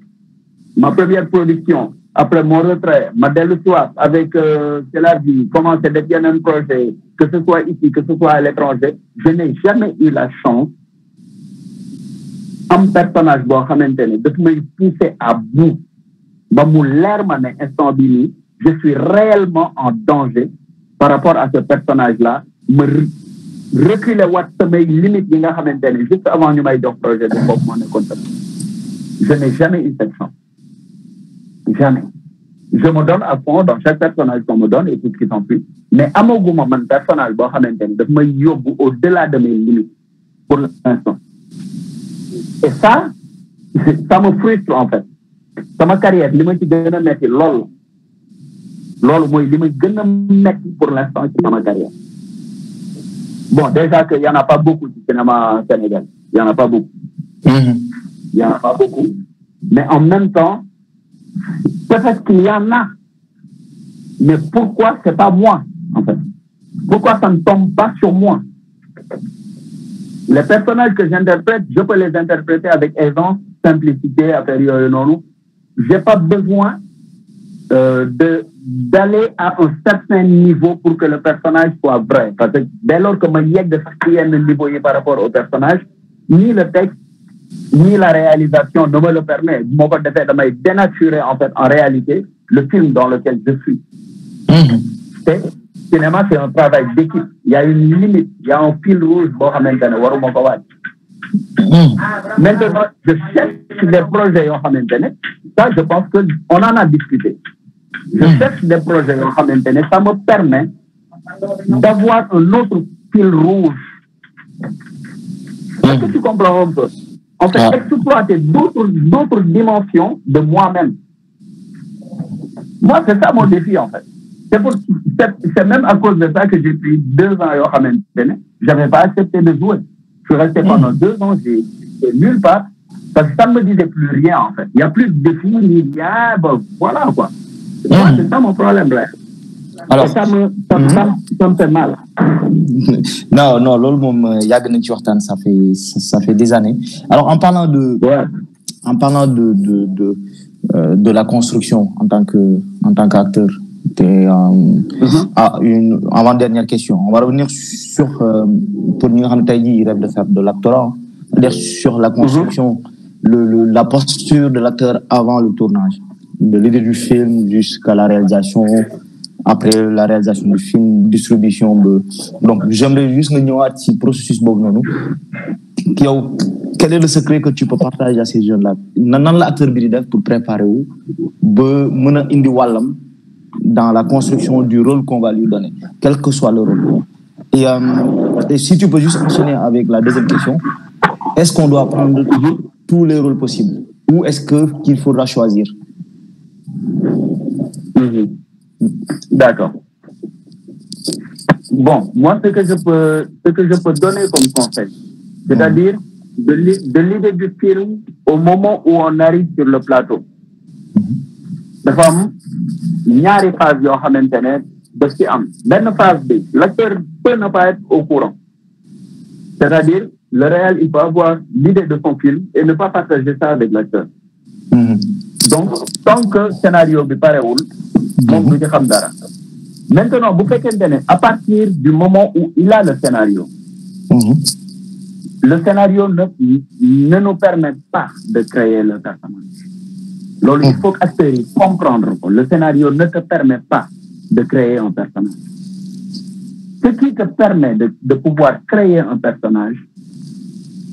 ma première production, après mon retrait, ma dellu soir avec C'est la vie, commencer des un projet, que ce soit ici, que ce soit à l'étranger, je n'ai jamais eu la chance un personnage boo xamante ne daf may pousser à bout ba mu leer ma ne instant bii nii je suis réellement en danger par rapport à ce personnage-là me reculer waat samay limites yi nga xamante ne juste avant ñu may jox projet de boobu moo nekkoon tamit. Je n'ai jamais eu cette chance. Jamais. Je me donne à fond dans chaque personnage qu'on me donne et tout ce qui s'ensuit. Mais amaguma man personnage boo xamante ne daf may yóbbu au-delà de mes limites pour l'instant. Et ça me frustre en fait. Sama carrière li ma ci gën a metti loolu mooy li ma gën a metti pour l'instant ci sama carrière. Bon, déjà qu'il n'y en a pas beaucoup du cinéma sénégalais. Il n'y en a pas beaucoup. Il n'y en a pas beaucoup. Mais en même temps, peut-être qu'il y en a. Mais pourquoi c'est pas moi, en fait? Pourquoi ça ne tombe pas sur moi? Les personnages que j'interprète, je peux les interpréter avec aisance, simplicité, j'ai pas besoin d'aller à un certain niveau pour que le personnage soit vrai. Parce que dès lors que je suis de niveau par rapport au personnage, ni le texte, ni la réalisation ne me le permet. Je vais dénaturer en fait, en réalité, le film dans lequel je suis. Le cinéma, c'est un travail d'équipe. Il y a une limite, il y a un fil rouge. Maintenant, je cherche des projets. Ça, je pense qu'on en a discuté. Je cherche des projets. Ça me permet d'avoir un autre fil rouge. Est-ce que tu comprends un peu? En fait, exploiter d'autres dimensions de moi-même. Moi, c'est ça mon défi, en fait. C'est même à cause de ça que j'ai pris 2 ans à je n'avais pas accepté de jouer. Je suis resté pendant 2 ans, j'ai nulle part, parce que ça ne me disait plus rien, en fait. Il n'y a plus de défi, ni rien, bon, voilà, quoi. Moi, c'est ça mon problème, là. Alors, ça me fait mal. Non, ça fait des années. Alors, en parlant de la construction en tant qu'acteur, une avant-dernière question. On va revenir sur pour nous il rêve de faire de l'acteur, sur la construction, la posture de l'acteur avant le tournage, de l'idée du film jusqu'à la réalisation. Après la réalisation du film, distribution de... Donc, j'aimerais juste nous dire si processus quel est le secret que tu peux partager à ces jeunes-là? Nan l'acteur pour préparer dans la construction du rôle qu'on va lui donner, quel que soit le rôle. Et si tu peux juste enchaîner avec la deuxième question, est-ce qu'on doit prendre tous les rôles possibles ou est-ce qu'il faudra choisir? D'accord. Bon, moi, ce que je peux donner comme conseil, c'est-à-dire de l'idée du film au moment où on arrive sur le plateau. De femme, il y a des phases l'acteur peut ne pas être au courant. C'est-à-dire, le réel, il peut avoir l'idée de son film et ne pas partager ça avec l'acteur. Donc, tant que le scénario est pas réel, maintenant, vous faites à partir du moment où il a le scénario, le scénario ne nous permet pas de créer le personnage. Donc, il faut comprendre que le scénario ne te permet pas de créer un personnage. Ce qui te permet de pouvoir créer un personnage,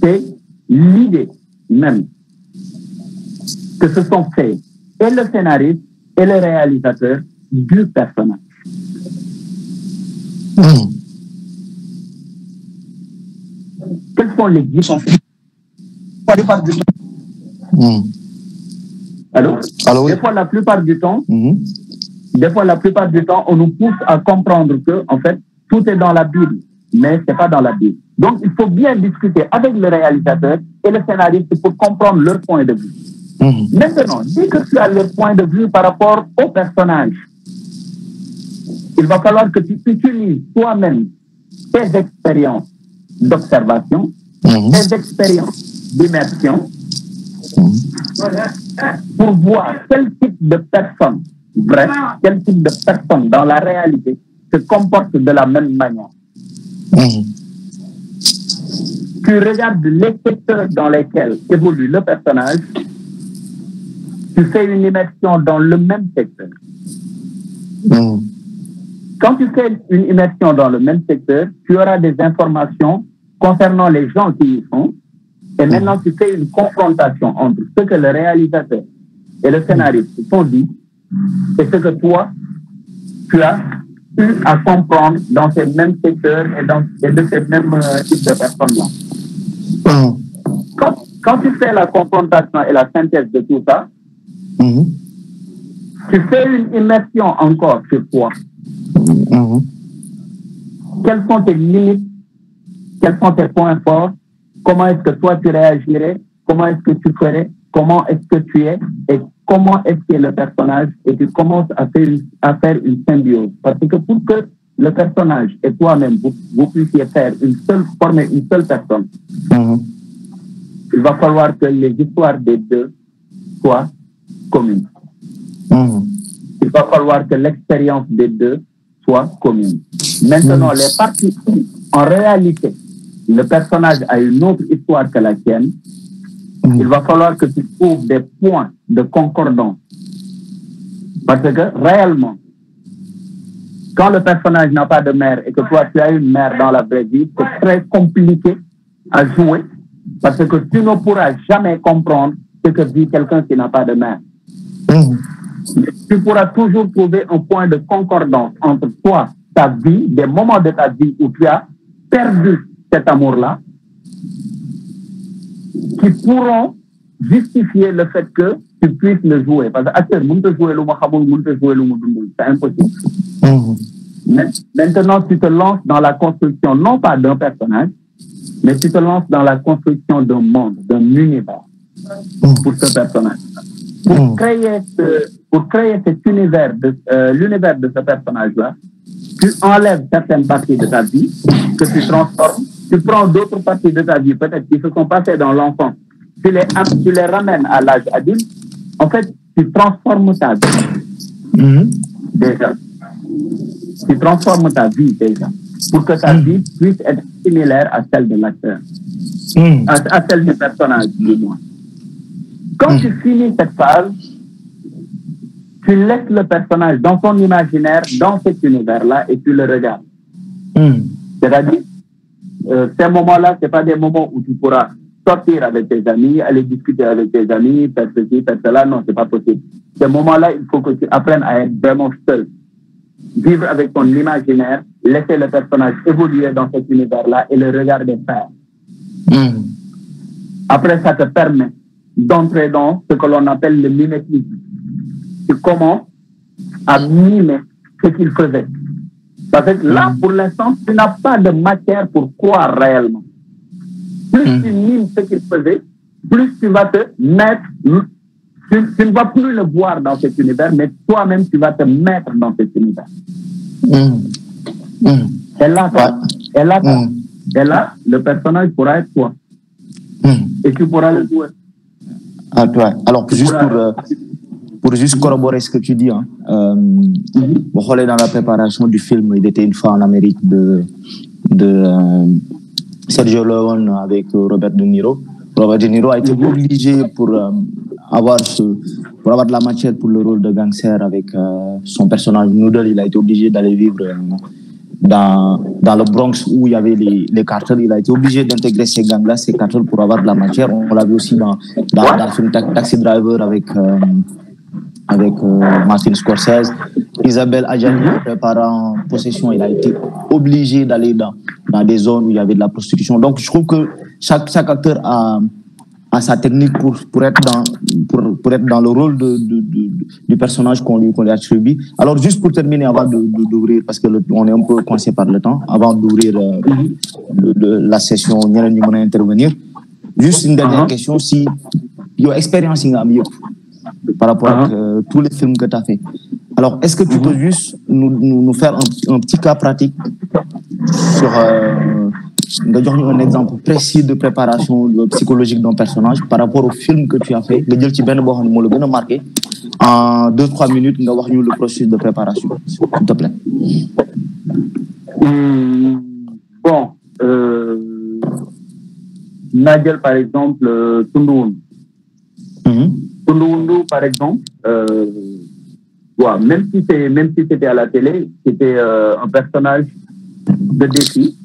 c'est l'idée même que se sont faits et le scénariste et le réalisateur du personnage. Quels sont les différents? Allô? Oui. Des fois, la plupart du temps, on nous pousse à comprendre que, en fait, tout est dans la Bible, mais c'est pas dans la Bible. Donc, il faut bien discuter avec le réalisateur et le scénariste pour comprendre leur point de vue. Maintenant, dès que tu as leur point de vue par rapport au personnage, il va falloir que tu utilises toi-même tes expériences d'observation, tes expériences d'immersion, pour voir quel type de personne, bref, quel type de personne dans la réalité se comporte de la même manière. Tu regardes les secteurs dans lesquels évolue le personnage, tu fais une immersion dans le même secteur. Quand tu fais une immersion dans le même secteur, tu auras des informations concernant les gens qui y sont. Et maintenant, tu fais une confrontation entre ce que le réalisateur et le scénariste t'ont dit et ce que toi, tu as eu à comprendre dans ces mêmes secteurs et de ces mêmes types de personnes-là. Quand tu fais la confrontation et la synthèse de tout ça, tu fais une immersion encore sur toi. Quelles sont tes limites? Quels sont tes points forts? Comment est-ce que toi tu réagirais? Comment est-ce que tu ferais? Comment est-ce que tu es? Et comment est-ce que le personnage? Et tu commences à faire une symbiose. Parce que pour que le personnage et toi-même, vous puissiez former une seule personne, il va falloir que les histoires des deux soient communes. Il va falloir que l'expérience des deux soit commune. Maintenant, les parties, en réalité, le personnage a une autre histoire que la tienne, il va falloir que tu trouves des points de concordance. Parce que, réellement, quand le personnage n'a pas de mère et que toi, tu as une mère dans la vraie vie, c'est très compliqué à jouer parce que tu ne pourras jamais comprendre ce que vit quelqu'un qui n'a pas de mère. Tu pourras toujours trouver un point de concordance entre toi, ta vie, des moments de ta vie où tu as perdu cet amour-là, qui pourront justifier le fait que tu puisses le jouer. Parce que acteur, c'est impossible. Maintenant, tu te lances dans la construction, non pas d'un personnage, mais tu te lances dans la construction d'un monde, d'un univers pour ce personnage. Pour créer cet univers, l'univers de ce personnage-là, tu enlèves certaines parties de ta vie que tu transformes. Tu prends d'autres parties de ta vie, peut-être qui se sont passées dans l'enfance. Tu les ramènes à l'âge adulte. En fait, tu transformes ta vie. Déjà. Tu transformes ta vie déjà. Pour que ta vie puisse être similaire à celle de l'acteur. À celle du personnage, du moins. Quand tu finis cette phase, tu laisses le personnage dans son imaginaire, dans cet univers-là, et tu le regardes. C'est-à-dire, ces moments-là, ce pas des moments où tu pourras sortir avec tes amis, aller discuter avec tes amis, faire ceci, faire cela. Non, c'est pas possible. Ces moments-là, il faut que tu apprennes à être vraiment seul. Vivre avec ton imaginaire, laisser le personnage évoluer dans cet univers-là et le regarder faire. Après, ça te permet d'entrer dans ce que l'on appelle le mimétisme. Tu commences à mimer ce qu'il faisait. Parce que là, pour l'instant, tu n'as pas de matière pour croire réellement. Plus tu mimes ce qu'il faisait, plus tu vas te mettre, tu ne vas plus le voir dans cet univers, mais toi-même, tu vas te mettre dans cet univers. Et là, le personnage pourra être toi. Et tu pourras le jouer. Ah, toi. Alors, juste pour juste corroborer ce que tu dis, dans la préparation du film, il était une fois en Amérique de Sergio Leone avec Robert De Niro. Robert De Niro a été obligé pour avoir de la matière pour le rôle de gangster avec son personnage Noodle, il a été obligé d'aller vivre dans le Bronx où il y avait les cartels. Il a été obligé d'intégrer ces gangs-là, ces cartels, pour avoir de la matière. On l'a vu aussi dans le film Taxi Driver avec Martin Scorsese. Isabelle Adjani, préparant Possession, il a été obligé d'aller dans des zones où il y avait de la prostitution. Donc, je trouve que chaque acteur a sa technique pour être dans le rôle du personnage qu'on lui attribue. Alors, juste pour terminer, avant d'ouvrir, parce que on est un peu coincé par le temps, avant d'ouvrir la session, on va intervenir. Juste une dernière question, si il y a expérience par rapport à tous les films que tu as fait. Alors, est-ce que tu peux juste nous faire un petit cas pratique sur un exemple précis de préparation psychologique d'un personnage par rapport au film que tu as fait, le marqué en 2-3 minutes, nous avons le processus de préparation, s'il te plaît. Bon, Nigel, par exemple, Tundu, par exemple, même si c'était à la télé, c'était un personnage de défi.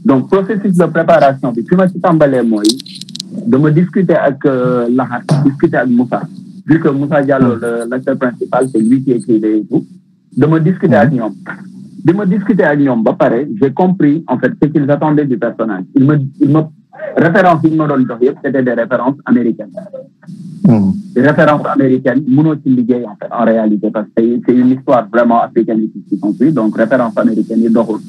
Donc, processus de préparation, puis je suis emballé, moi, de me discuter avec Lahat, discuter avec Moussa. Vu que Moussa Diallo, l'acteur principal, c'est lui qui écrivait et tout. De me discuter avec Nyom. De me discuter avec Nyom, pareil, j'ai compris, en fait, ce qu'ils attendaient du personnage. Références qu'ils me donnent, c'était des références américaines. Des références américaines, monotyliées, en fait, en réalité, parce que c'est une histoire vraiment africaine qui construit, donc références américaines, et d'origine.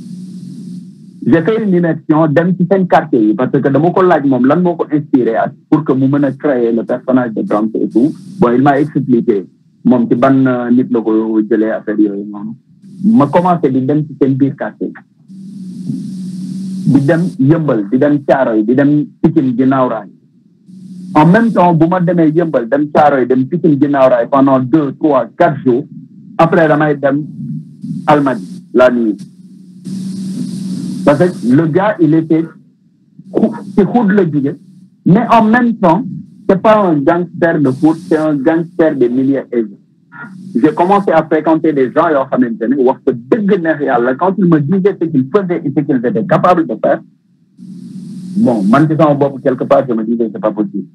J'ai fait une immersion d'un petit quartier parce que de mon collègue, l'un m'a inspiré pour que je crée le personnage de Trump et tout. Bon, il m'a expliqué. Mon petit ban nit logo gelé affaire yoy non. ma commencé di dem ci seen biir quartier di dem Yëmbal di dem Caaroy di dem Pikine ginnaaw raay en même temps bu ma demee Yëmbal dem Caaroy dem Pikine ginnaaw raay pendant 2, 3, 4 jours après damay dem Almadies la nuit parce que le gars il était ci xuut la jóge mais en même temps c'est pas un gangster de foot c'est un gangster des milieux aisés. J'ai commencé à fréquenter des gens yoo xamante ne wax ko dëgg neex yàlla quand ils me disaient ce qu'ils faisaient et ce qu'ils étaient capables de faire bon man ci sama bopp quelque part je me disais c'est pas possible.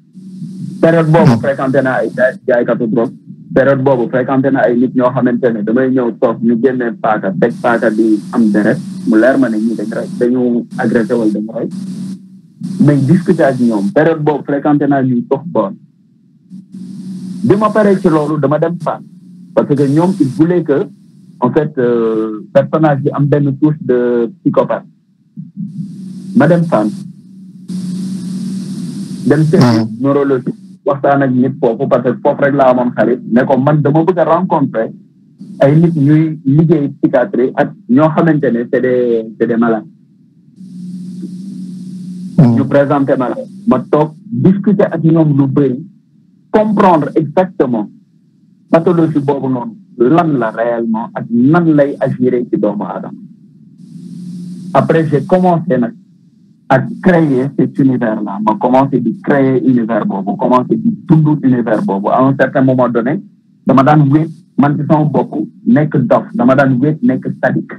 Période boobu fréquenté naa ay jaaykatu drogue période boobu fréquenté naa ay nit ñoo xamante ne damay ñëw toog ñu génnee paaka teg paaka di am deret mu leer ma ne ñii dañu agressé wala dañu rey mais discuter ak ñoom période boobu fréquenté naa ñuy tox bon bi ma paree ci loolu dama dem Fann parce que ñoom il voulait que en fait personnage bi am benn touche de psychopathe ma dem Fann dem service neurologie waxtaan ak nit foofu parce que foofu rek laa amoon xarit ne ko man dama bëgg a rencontrer ay nit ñuy liggéey psychiatrie ak ñoo xamante ne c'est des malades ñu présenter malade ma toog discuter ak ñoom lu bëri comprendre exactement pathologie boobu noonu lan la réellement ak nan lay agir ci doomu aadama après j'ai commencé nag à créer cet univers-là ma commencé di créer univers boobu commencé di dund univers boobu à un certain moment donné dama daan wéet man ci sama bopp nekk dof dama daan wéet nekk sadique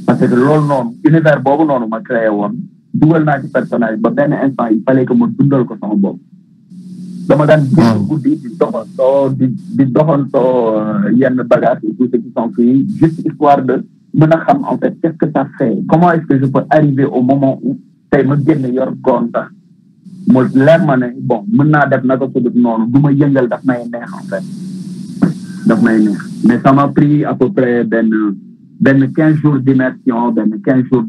parce que loolu noonu univers boobu noonu ma créé woon dugal naa ci personnage ba benn instant il fallait que ma dundal ko sama bopp dama daan génn guddi di doxantoo yenn bagages et tout ce qui s'ensuit juste histoire de mën a xam en fait qu'est-ce que ça fait comment est-ce que je peux arriver au moment où tey ma génn yor goon sax mu leer ma ne bon mën naa def naka sudut noonu du ma yëngal daf may neex en fait daf may neex mais ça m'a pris à peu près benn 15 jours d'immersion benn 15 jours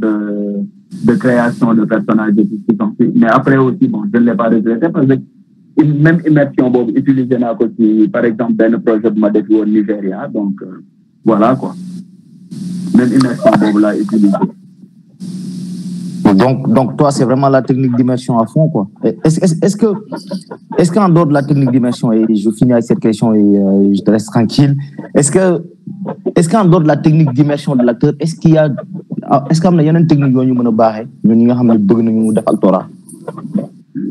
de création de personnages et tout ce qui s'ensuit mais après aussi bon je ne l'ai pas regretté parce que même immersion boobu utilisé naa ko ci par exemple benn projet bu ma def woon Nigéria donc voilà quoi même immersion boobu laa utilisé. Donc toi c'est vraiment la technique d'immersion à fond quoi. Est-ce qu'en dehors de la technique d'immersion et je finis avec cette question et je te laisse tranquille est-ce qu'en dehors de la technique d'immersion de l'acteur est-ce qu'il am na yeneen technique yoo ñu mën a baaxee ñun ñi nga xam ne bëgg nañu def actorat.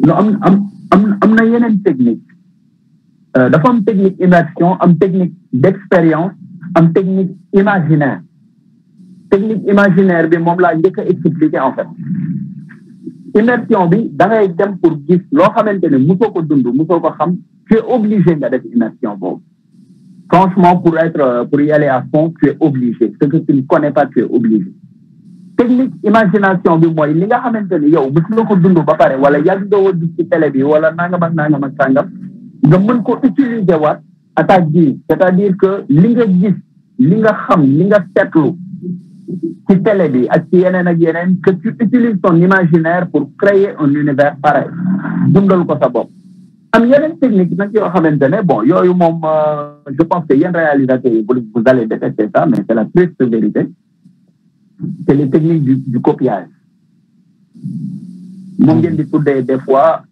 non am na yeneen technique dafa am technique immersion am technique d'expérience am technique imaginaire bi moom laa njëkk a expliquer en fait immersion bi da ngay dem pour gis loo xamante ne mosoo ko dund mosoo ko xam tu es obligé nga def immersion boobu franchement pour y aller à fond tu es obligé ce que tu ne connais pas tu es obligé technique imagination bi mooy li nga xamante ne yow mosoo ko dund ba pare wala yàgg nga woon gis ci télé bi wala nangam ak sàngam nga mën ko utiliser waat à ta guise c'est-à-dire que li nga gis li nga xam li nga seetlu ci télé bi ak ci yeneen ak yeneen que tu utilises ton imaginaire pour créer un univers pareil dundal ko sa bopp am yeneen technique nag yoo xamante ne bon yooyu moom je pense que yenn réalisateurs yi vous allez détester ça mais c'est la triste vérité c'est les techniques du copiage moom ngeen di tuddee des fois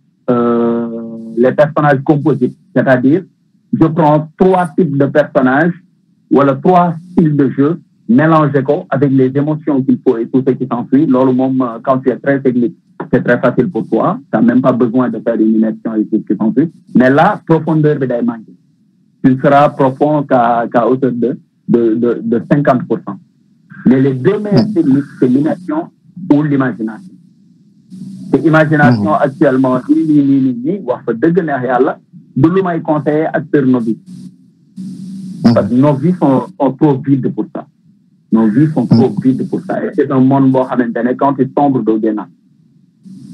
les personnages composites c'est-à-dire je prends 3 types de personnages wala 3 styles de jeu mélanger ko avec les émotions qu'il faut et tout ce qui s'ensuit loolu moom quand tu es très technique c'est très facile pour toi t'as même pas besoin de faire une immersion et tout ce qui s'ensuit mais là profondeur bi day manquer tu ne seras profond qu'à hauteur de 50%. Mais les deux meilleures techniques, c'est l'immersion ou l'imagination. C'est imagination actuellement, wax fa dëgg neex yàlla du lu may conseiller acteurs novices. Parce que nos vies sont trop vides pour ça. Nos vies sont trop vides pour ça. Et c'est un monde boo xamante ne quand tu sombres doo génnaat.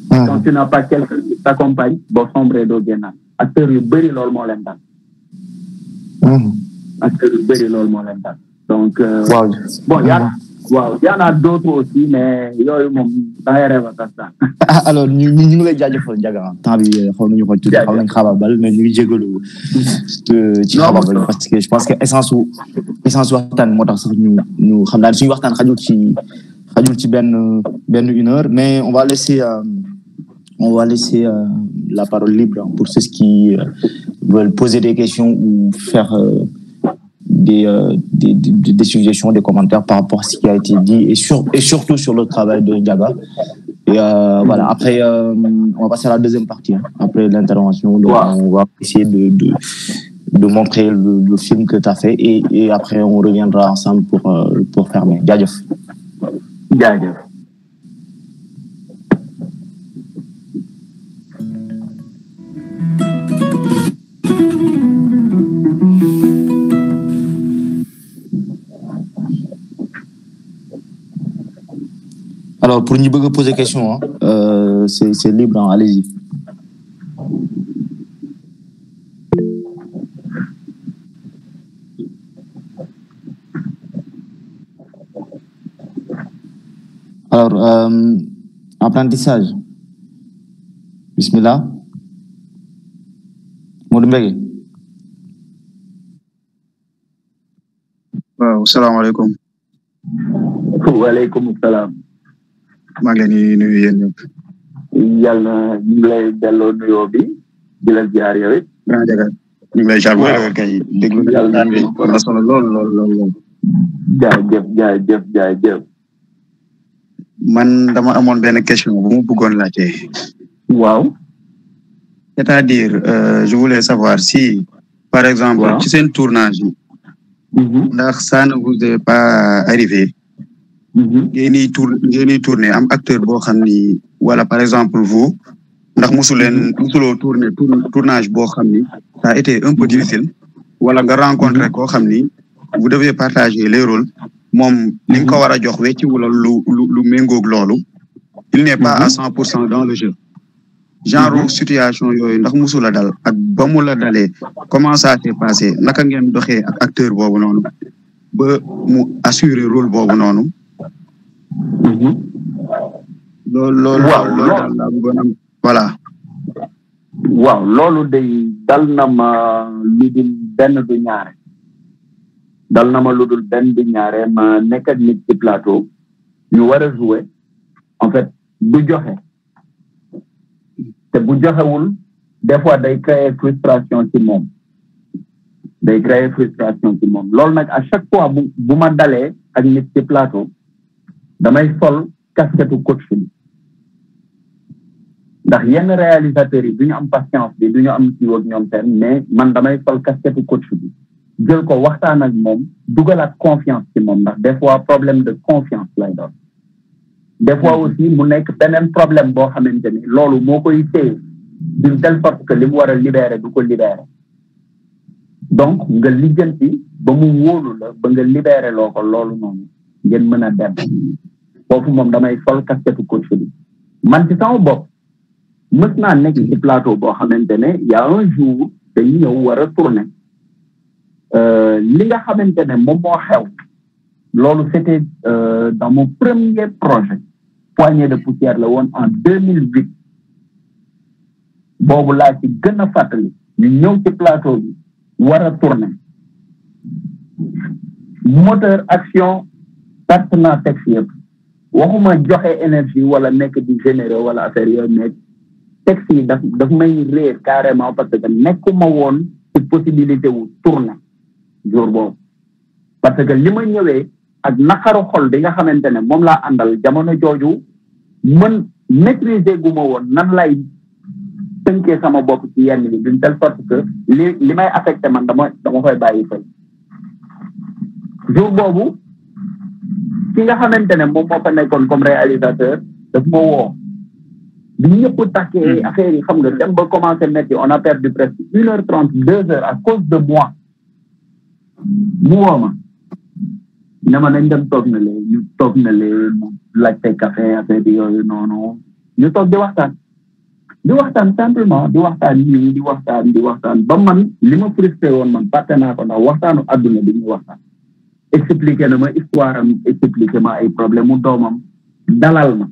Quand tu n'as pas quelqu'un qui t'accompagne boo sombree doo génnaat. Acteurs yu bëri loolu moo leen dal. Acteurs yu bëri loolu moo leen dal. Donc bon waaw y en a d'autres aussi mais yooyu moom da ngay rêve sax sax. Alors ñu ngi lay jaajëfal Ndiaga temps bi xaw nañu ko tuuti xaw nañ xaababal mais ñu ngi jégalu ci xaababal parce que je pense que essence waxtaan moo tax sax ñu xam naa suñu waxtaan xajul ci benn 1 heure mais on va laisser la parole libre pour ceux qui veulent poser des questions ou faire des suggestions, des commentaires par rapport à ce qui a été dit et surtout sur le travail de Ndiaga. Et voilà, après, on va passer à la deuxième partie. Hein. Après l'intervention, on va essayer de montrer le film que tu as fait et après, on reviendra ensemble pour fermer. Jaajëf. Jaajëf. Alors, pour nous poser question, hein, c'est libre, hein, allez-y. Alors, apprentissage. Bismillah. Modou Mbengue. Waaw, salaamaaleykum. Waaleykum salaam. maa ngi leen di nuyu yéen ñëpp. yàlla ñu ngi lay delloo nuyoo bi di la ziar yow it. grand Ndiaga ñu ngi lay ziar wala kay déglu na bi am na solo lool. jaajëf. man dama amoon benn question bu mu bëggoon laajte. waaw. c'est-à-dire je voulais savoir si par exemple ci seen tournage yi. ndax ça ne vous est pas arrivé. ngeen tourner am acteur boo xam ni wala par exemple vous ndax musuloo tournage boo xam ni ça a été un peu difficile wala nga rencontrer koo xam ni vous devez partager les rôles moom li nga ko war a jox wecci wala lu méngoog loolu il n'est pas à 100% dans le jeu genre situation yooyu ndax musula dal ak ba mu la dalee comment ça s'est passé naka ngeen doxee ak acteur boobu noonu ba mu assurer rôle boobu noonu. loolu daal laa bëggoon am voilà. waaw loolu day dal na ma lu dul benn du ñaare ma nekk ak nit ci plateau ñu war a jouer en fait du joxe te bu joxewul des fois day créer frustration ci moom loolu nag à chaque fois bu ma dalee ak nit ci plateau damay sol casquette coach bi ndax yenn réalisateurs yi duñu am patience bi duñu am ci ak ñoom seen mais man damay sol casquette coach bi jël ko waxtaan ak moom dugalaat confiance ci moom ndax des fois problème de confiance lay doon des fois aussi mu nekk beneen problème boo xamante ni loolu moo koy téye d'une telle sorte que li mu war a libérer du ko libérer donc nga lijjanti ba mu wóolu la ba nga libérer loo ko loolu noonu ngeen mën a dem foofu moom damay sol casquette coach bi man ci sama bopp mës naa nekk ci plateau boo xamante ne y a un jour dañu ñëw war a tourner li nga xamante ne moom moo xew loolu c'était dans mon premier projet Poignée de poussière la woon en 2008 boobu laa ci gën a fàttali ñu ñëw ci plateau bi war a tourner moteur action perte naa texte yëpp waxuma joxe énergie wala nekk di généreux wala affaire yooyu mais texte yi daf may réer carrément parce que nekkuma woon ci possibilité wu tourner jour boobu parce que li ma ñëwee ak naqaru xol bi nga xamante ne moom laa àndal jamono jooju mën maîtriser gu ma woon nan lay tënkee sama bopp ci yenn bi d'une telle sorte que li may affecté man dama koy bàyyi fay jour boobu ki nga xamante ne moom moo fa nekkoon comme réalisateur daf ma woo bi ñëpp takkee affaire yi xam nga dem ba commencé metti on a perdu presque 1h30 2h à cause de moi mu woo ma ne ma nañ dem toog na lee ñu toog na lee mu laajte café affaire bi yooyu noonu ñu toog di waxtaan simplement di waxtaan ba man li ma frustré woon man fàtte naa ko ndax waxtaanu adduna bi ñu waxtaan expliqué na ma histoire am expliqué ma ay problème mu doomam dalal ma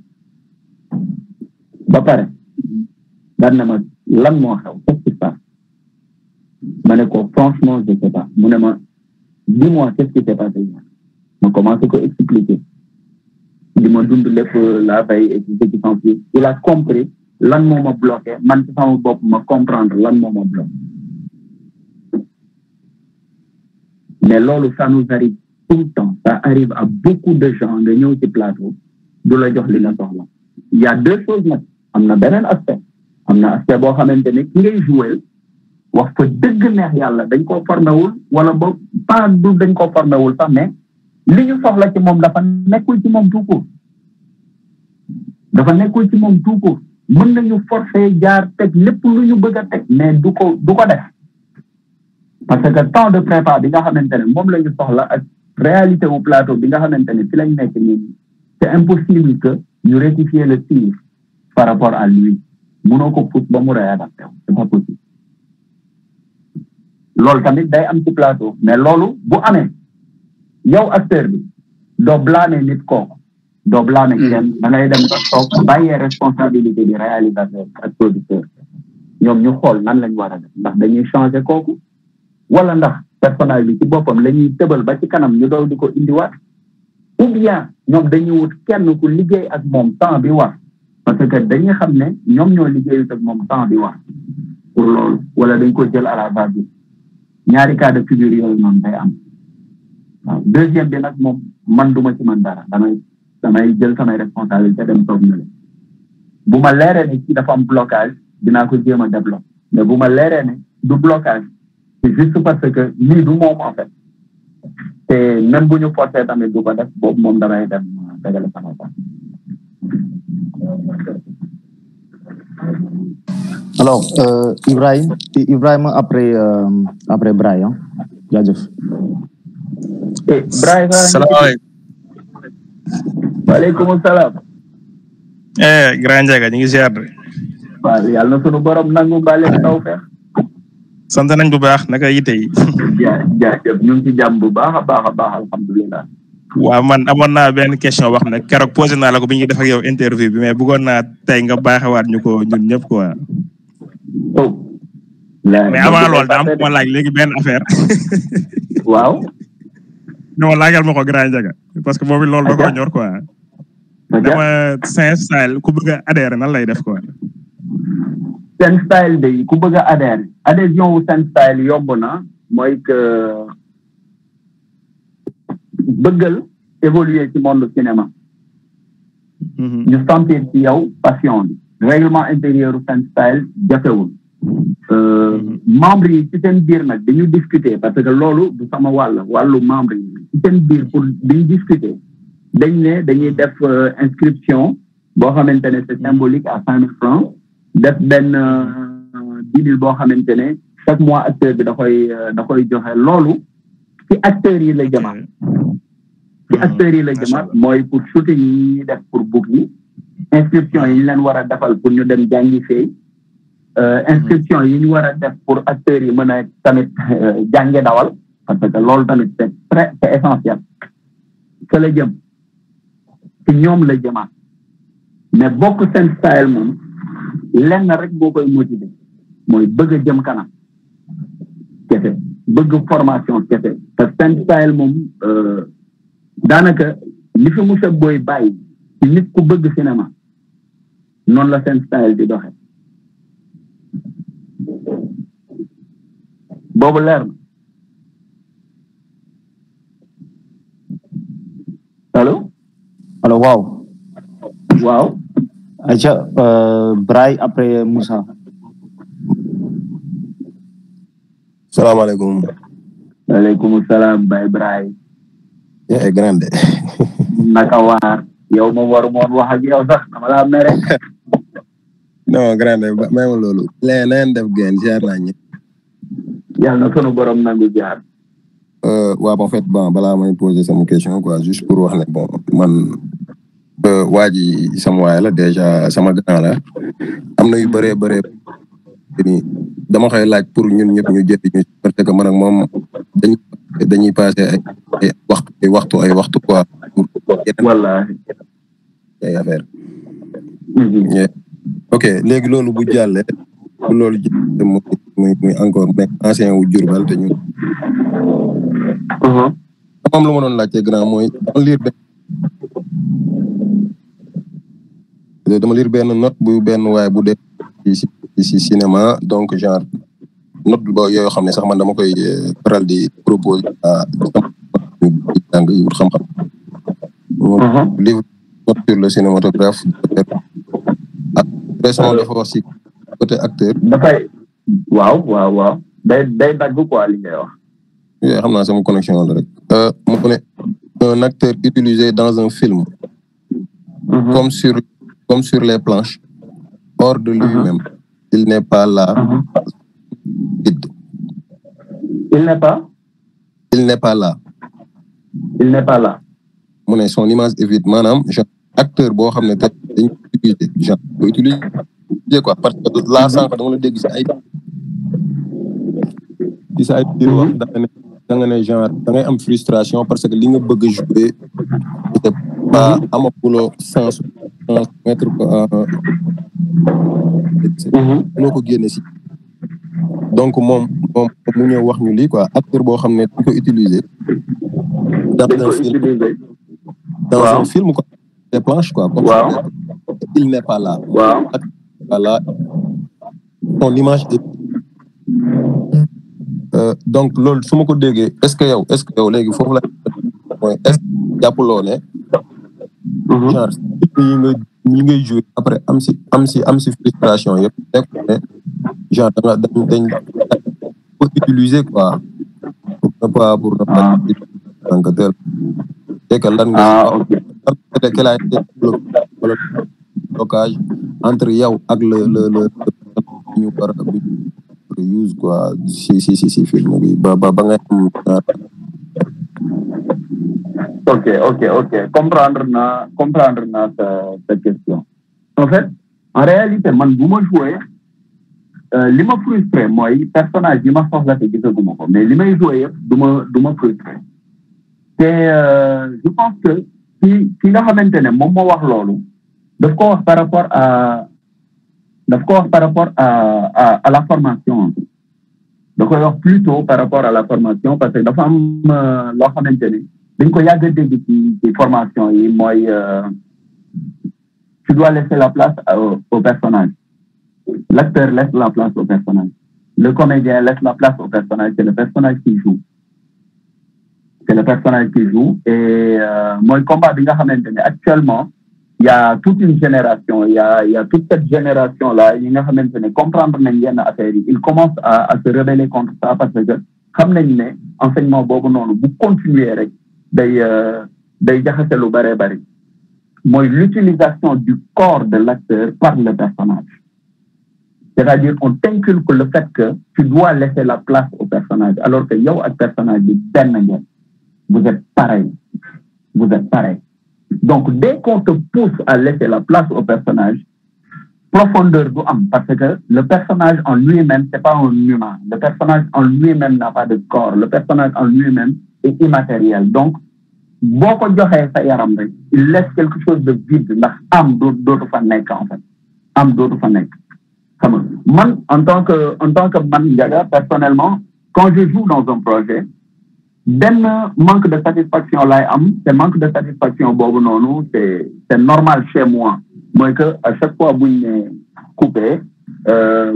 ba pare daan na ma lan moo xew qu'est-ce qui se passe ma ne ko franchement je sais pas mu ne ma dis-moi qu'est-ce qui s'est passé ma commencé ko expliquer di ma dund lépp la veille et ce qui s'ensuit il a compris lan moo ma bloqué man ci sama bopp ma comprendre lan moo ma bloqué mais loolu ça nous arrive tout le temps ça arrive à beaucoup de gens nga ñëw ci plateau du la jox li nga soxla il y a deux choses nag am na beneen aspect am na aspect boo xamante ne ki ngay jouer wax fa dëgg neex yàlla dañ koo formewul wala ba pas du dañ koo formewul sax mais li ñu soxla ci moom dafa nekkul ci moom tout court dafa nekkul ci moom tout court mën nañu forcer jaar teg lépp lu ñu bëgg a teg mais du ko def parce que temps de prépa bi nga xamante ne moom la ñu soxla ak réalité wu plateau bi nga xamante ne fi lañ nekk nii c'est impossible que ñu rectifier le tir par rapport à lui mënoo ko pousse ba mu réadapté c'est pas possible loolu tamit day am ci plateau mais loolu bu amee yow acteur bi doo blâmer nit kooku doo blâmer kenn da ngay dem nga toog bàyyee responsabilité bi réalisateur ak producteur ñoom ñu xool nan lañ war a def ndax dañuy changer kooku wala ndax personnage bi ci boppam la ñuy tëbal ba ci kanam ñu dool di ko indiwaat ou bien ñoom dañuy wut kenn ku liggéey ak moom temps bi war parce que dañuy xam ne ñoom ñoo liggéeyut ak moom temps bi war pour loolu wala dañ ko jël à la base bi ñaari cas de figure yooyu noonu day am waaw deuxième bi nag moom man duma ci man dara damay jël samay responsabilité dem toog na leen bu ma leeree ne ci dafa am blocage dinaa ko jéem a développer mais bu ma leeree ne du blocage c'est juste parce que lii du moom en fait te même bu ñu forcé tamit du ko def boobu moom damay dem dégale sama part. Alors Ibrahima après Brian jaajëf. Brian. salaamaaleykum. waaleykum salaam. Grand Ndiaga ñu ngi ziar. waaw yàlla na sunu borom nangu baale taw feex. sant nañ bu baax naka yite yi. jaajëf ñu ngi ci jàmm bu baax a baax alhamdulilah. waaw man amoon naa benn question wax ne keroog posé naa la ko bi ñuy def ak yow interview bi mais bëggoon naa tey nga baaxewaat ñu ko ñun ñëpp quoi. mais avant loolu daa am ma laaj léegi benn affaire. waaw. dama laajal ma ko Grand Ndiaga parce que boobu loolu da ko ñor quoi. dama Sen-Style ku bëgg a adhérer nan lay def quoi. Sen-Style de ku bëgg a adhérer adhésion wu Sen-Style yomb na mooy que bëggal évoluer ci monde cinéma. ñu sentir ci yow passion bi. règlement intérieur u Sen-Style jafewul. membre yi ci seen biir nag dañu discuter parce que loolu du sama wàllu membre yi ci seen biir pour dañu discuter dañ ne dañuy def inscription boo xamante ne c'est symbolique à 5 000 francs def benn 10 000 boo xamante ne chaque mois acteur bi da koy joxe loolu ci acteurs yi la jëmaat ci acteurs yi la jëmaat mooy pour shooting yi ñuy def pour book yi inscription yi ñu leen war a defal pour ñu dem jàngi fay inscription yi ñu war a def pour acteurs yi mën a tamit jànge dawal parce que loolu tamit c'est essentiel que la jëm ci ñoom la jëmaat mais bokk Sen-Style moom lenn rek boo koy motiver mooy bëgg a jëm kanam kese bëgg formation kese parce que Sen-Style moom daanaka li fi Moussa Boye bàyyi ci nit ku bëgg cinéma noonu la Sen-Style di doxe boobu leer na allo waaw aca Bray après Moussa. salaamaaleykum. waaleykum salaam Baye Bray. grande. naka waar yow ma waru moon wax ak yow sax dama laa mere. non grande may ma loolu. léegi na ngeen def geen ziar naa ñëpp. yàlla na sunu borom nangu jaar. waaw en fait bon balaa may poser sama question quoi juste pour wax ne bon man waa ji sama waay la déjà sama grand la am na yu bëree ni dama koy laaj pour ñun ñëpp ñu jëriñu parce que man ak moom dañu dañuy passer ay waxtu quoi wallahi ay affaire ok léegi loolu bu jàllee loolu muy encore nekk ancien wu Diourbel te ñu am lu ma doon laajte grand mooy dama lire benn note bu benn waaye bu def ci cinéma donc genre note bo yoo xam ne sax man dama koy faral di proposer jàng yi wut xam-xam livre sur le cinématographe ak pression dafa wax ci côté acteur dafay waaw day dagg quoi li ngay wax xam naa sama connexion la rek mu ne un acteur utilisé dans un film comme sur les planches hors de lui-même il n'est pas là vide il n'est pas là mu ne son image est vide maanaam genre acteur boo xam ne te dañ ko utiliser quoi parce que la sànq dama la dégg ci ay biir wax da nga ne genre da ngay am frustration parce que li nga bëgg a jouer c'est pas amapuloo sens mettre ko loo ko génne si donc moom mu ñëw wax ñu lii quoi acteur boo xam ne dañ ko utiliser dans un film quoi des planches quoi il n'est pas là voilà son image est donc loolu su ma ko déggee est-ce que yow léegi foofu la mooy est-ce que jàppuloo ne genre ñi ngay jouer après am si frustration yëpp nekk ne genre dañ pour utiliser quoi pour ne pas donc tel c'est que lan nga quel a été le blocage entre yow ak le ñu war a use quoi si film bi ba nga ok comprendre na ta question en fait en réalité man bu ma joué li ma frustré mooy personnage yi ma soxla te gisaguma ko mais li may joué yëpp du ma frustré te je pense que ki nga xamante ne moom moo wax loolu daf ko wax par rapport à la formation da koy wax plutôt par rapport à la formation parce que dafa am loo xamante ne dañ ko yàgg a dégg ci formation yi mooy tu dois laisser la place au personnage l'acteur laisse la place au personnage le comédien laisse la place au personnage c'est le personnage qui joue et mooy combat bi nga xamante ne actuellement il y a toute une génération il y a toute cette génération là yi nga xamante ne comprendre nañ yenn affaires yi ils commencent à se rebeller contre ça parce que xam nañ ne enseignement boobu noonu bu continuer rek day jaxase lu bari mooy l'utilisation du corps de l'acteur par le personnage c'est-à-dire on t'inculque le fait que tu dois laisser la place au personnage alors que yow ak personnage bi benn ngeen vous êtes pareil donc dès qu'on te pousse à laisser la place au personnage profondeur du am parce que le personnage en lui-même c'est pas un humain le personnage en lui-même n'a pas de corps le personnage en lui-même est immatériel donc boo ko joxee sa yaram rek il laisse quelque chose de vide ndax am dootu fa nekk en fait am dootu fa nekk xam nga man en tant que man Ndiaga personnellement quand je joue dans un projet benn manque de satisfaction laay am te manque de satisfaction boobu noonu c'est normal chez moi mooy que à chaque fois buñ ne coupé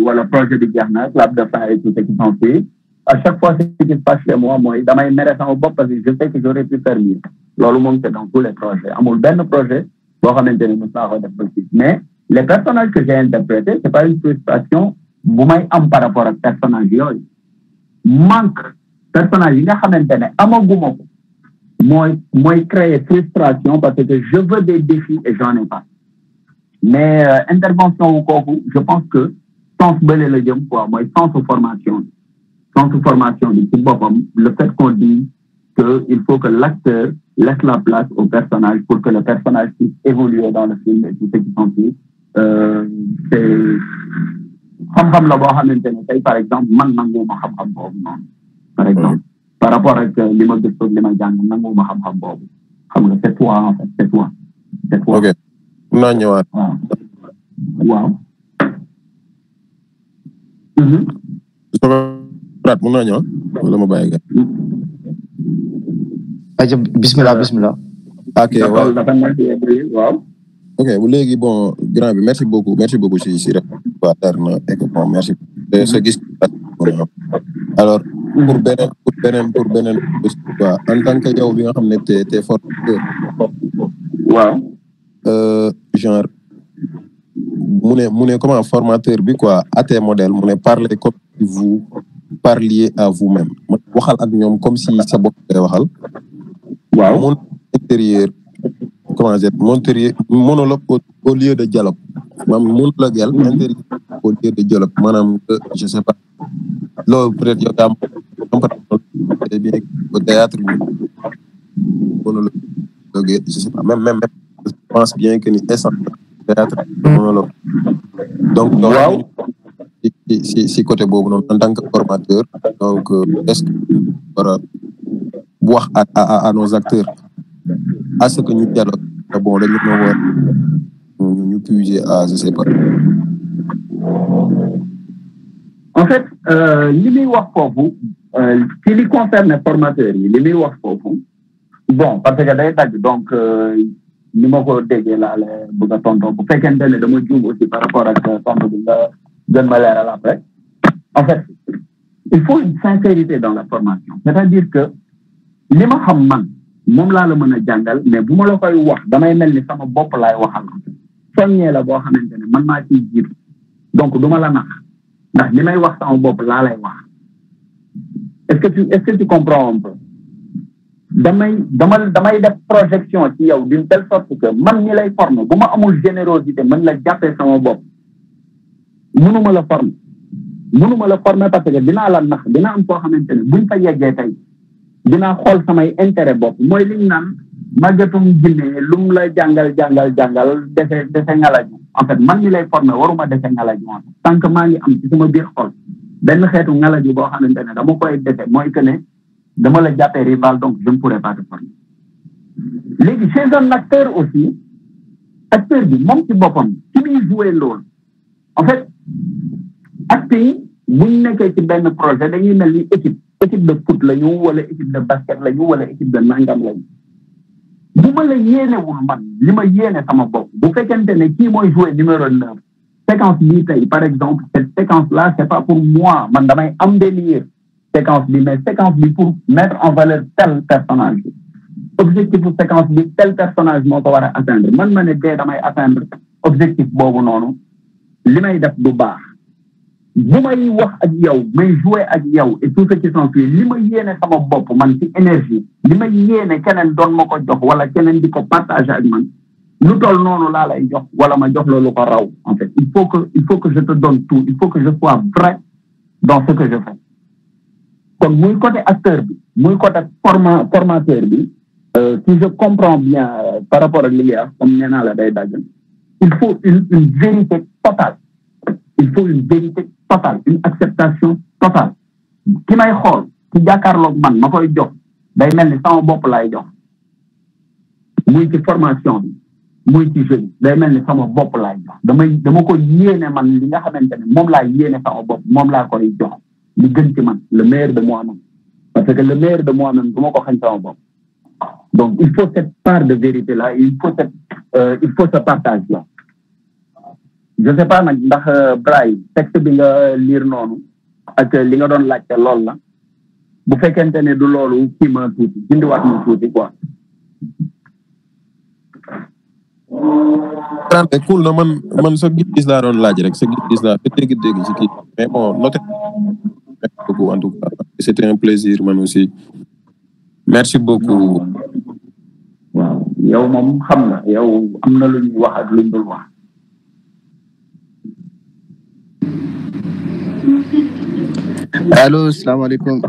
wala projet bi jeex na clap de fin et tout ce qui s'ensuit à chaque fois ce qui se passe chez moi mooy damay mere sama bopp parce que je sais que j'aurais pu faire mieux loolu moom c'est dans tous les projets amul benn projet boo xamante ne mos naa ko def aussi mais les personnages que j'ai interprétés c'est pas une frustration bu may am par rapport ak personnage yooyu manque personnage yi nga xamante ne amaguma ko mooy créer frustration parce que je veux des défis et j'en ai pas mais intervention wu kooku je pense que sens bële la jëm quoi mooy sensu formation bi ci boppam le fait qu'on dit que il faut que l'acteur laisse la place au personnage pour que le personnage puisse évoluer dans le film et tout ce qui s'ensuit c'est xam-xam la boo xamante ne tey par exemple man nanguma xam-xam boobu noonu par exemple par rapport ak li ma gëstu li ma jàng nangu ma xam-xam boobu xam nga c'est toi en fait c'est toi. ok mun naa ñëwaat. waaw. Socrate mun naa ñëwaat wala ma bàyyi gars. ayca bismillah. ok waaw dafa nekk waaw. ok bu léegi bon grand bi merci beaucoup si réponse leer na et que bon merci sa gis alors pour beneen quoi en tant que yow bi nga xam ne t'es formateur waaw genre mu ne comment formateur bi quoi à tes modèles mu ne parler comme si vous parliez à vous-même waxal ak ñoom comme si sa bopp ngay waxal waaw mon intérieur comment dire monologue au lieu de dialogue maanaam monologue intérieur au lieu de dialogue maanaam je sais pas loolu peut-être yow daa am bien au théâtre monologue je sais pas même je pense bien que ni essence théâtre monologue donc waaw si côté boobu noonu en tant que formateur donc est-ce que war a wax à nos acteurs à ce que ñu dialogue bon dañu ko war ñu puiser à je sais pas. en fait li muy wax foofu ci li concerne formateurs yi li muy wax foofu bon parce que day dagg donc ni ma ko déggee laa la bëgg a tonton bu fekkente ne dama juum aussi par rapport ak tontu bi nga gën ma leeral après en fait il faut une sincérité dans la formation c'est-à-dire que li ma xam man moom laa la mën a jàngal mais bu ma la koy wax damay mel ni sama bopp laay waxal soññee la boo xamante ne man maa ciy jiitu donc du ma la nax ndax li may wax sama bopp laa lay wax est-ce que tu comprends un peu damay def projection ci yow d'une telle sorte que man ñi lay former bu ma amul générosité mën la jàppee sama bopp mënuma la former parce que dinaa la nax dina am koo xamante ne buñ fa yeggee tey dinaa xool samay intérêt bopp mooy liñ naan màggatum jinne lum la jàngal dese ngalaju en fait man mi lay former waruma dese ngalaju tant que maa ngi am ci sama biir xol benn xeetu ngalaju boo xamante ne dama koy dese mooy que ne dama la jàppee rival donc je ne pourrais pas te former léegi chez un acteur aussi acteur bi moom ci boppam ci muy jouer loolu en fait acteurs yi buñ nekkee ci benn projet dañuy mel ni équipe de foot la ñu wala équipe de basket la ñu wala équipe de nangam la ñu bu ma la yéenewul man li ma yéene sama bopp bu fekkente ne kii mooy jouer numéro 9 séquence bii tey par exemple cette séquence là c'est pas pour moi man damay embellir séquence bi mais séquence bi pour mettre en valeur tel personnage bi objectif bu séquence bi tel personnage moo ko war a atteindre man ma ne dee damay atteindre objectif boobu noonu li may def du baax bu may wax ak yow may jouer ak yow et tout ce qui s'ensuit li ma yéene sama bopp man ci énergie li ma yéene keneen doon ma ko jox wala keneen di ko partager ak man lu toll noonu laa lay jox wala ma jox loolu ko raw en fait il faut que je te donne tout il faut que je sois vrai dans ce que je fais kon muy côté acteur bi muy côté formateur bi si je comprends bien par rapport ak li ngay wax comme nee naa la day dagg il faut une vérité totale il faut une vérité totale une acceptation totale ki may xool ci jàkkaarloog man ma koy jox day mel ni sama bopp laay jox muy ci formation bi muy ci jeu day mel ni sama bopp laay jox dama ko yéene man li nga xamante ne moom laa yéene sama bopp moom laa koy jox li gën ci man le meilleur de moi-même parce que le meilleur de moi-même du ma ko xañ sama bopp donc il faut cette part de vérité là il faut ce partage là je sais pas nag ndax Braille texte bi nga lire noonu ak li nga doon laajte lool la bu fekkente ne du loolu kii ma tuuti dindiwaat ma tuuti quoi. cool na man sa gis laa doon laaj rek sa gis laa dégg ci kii mais bon noté beaucoup en tout cas c'était un plaisir man aussi merci beaucoup. waaw yow moom xam nga yow am na lu ñuy wax ak lu ñu dul wax. allo salaamaaleykum.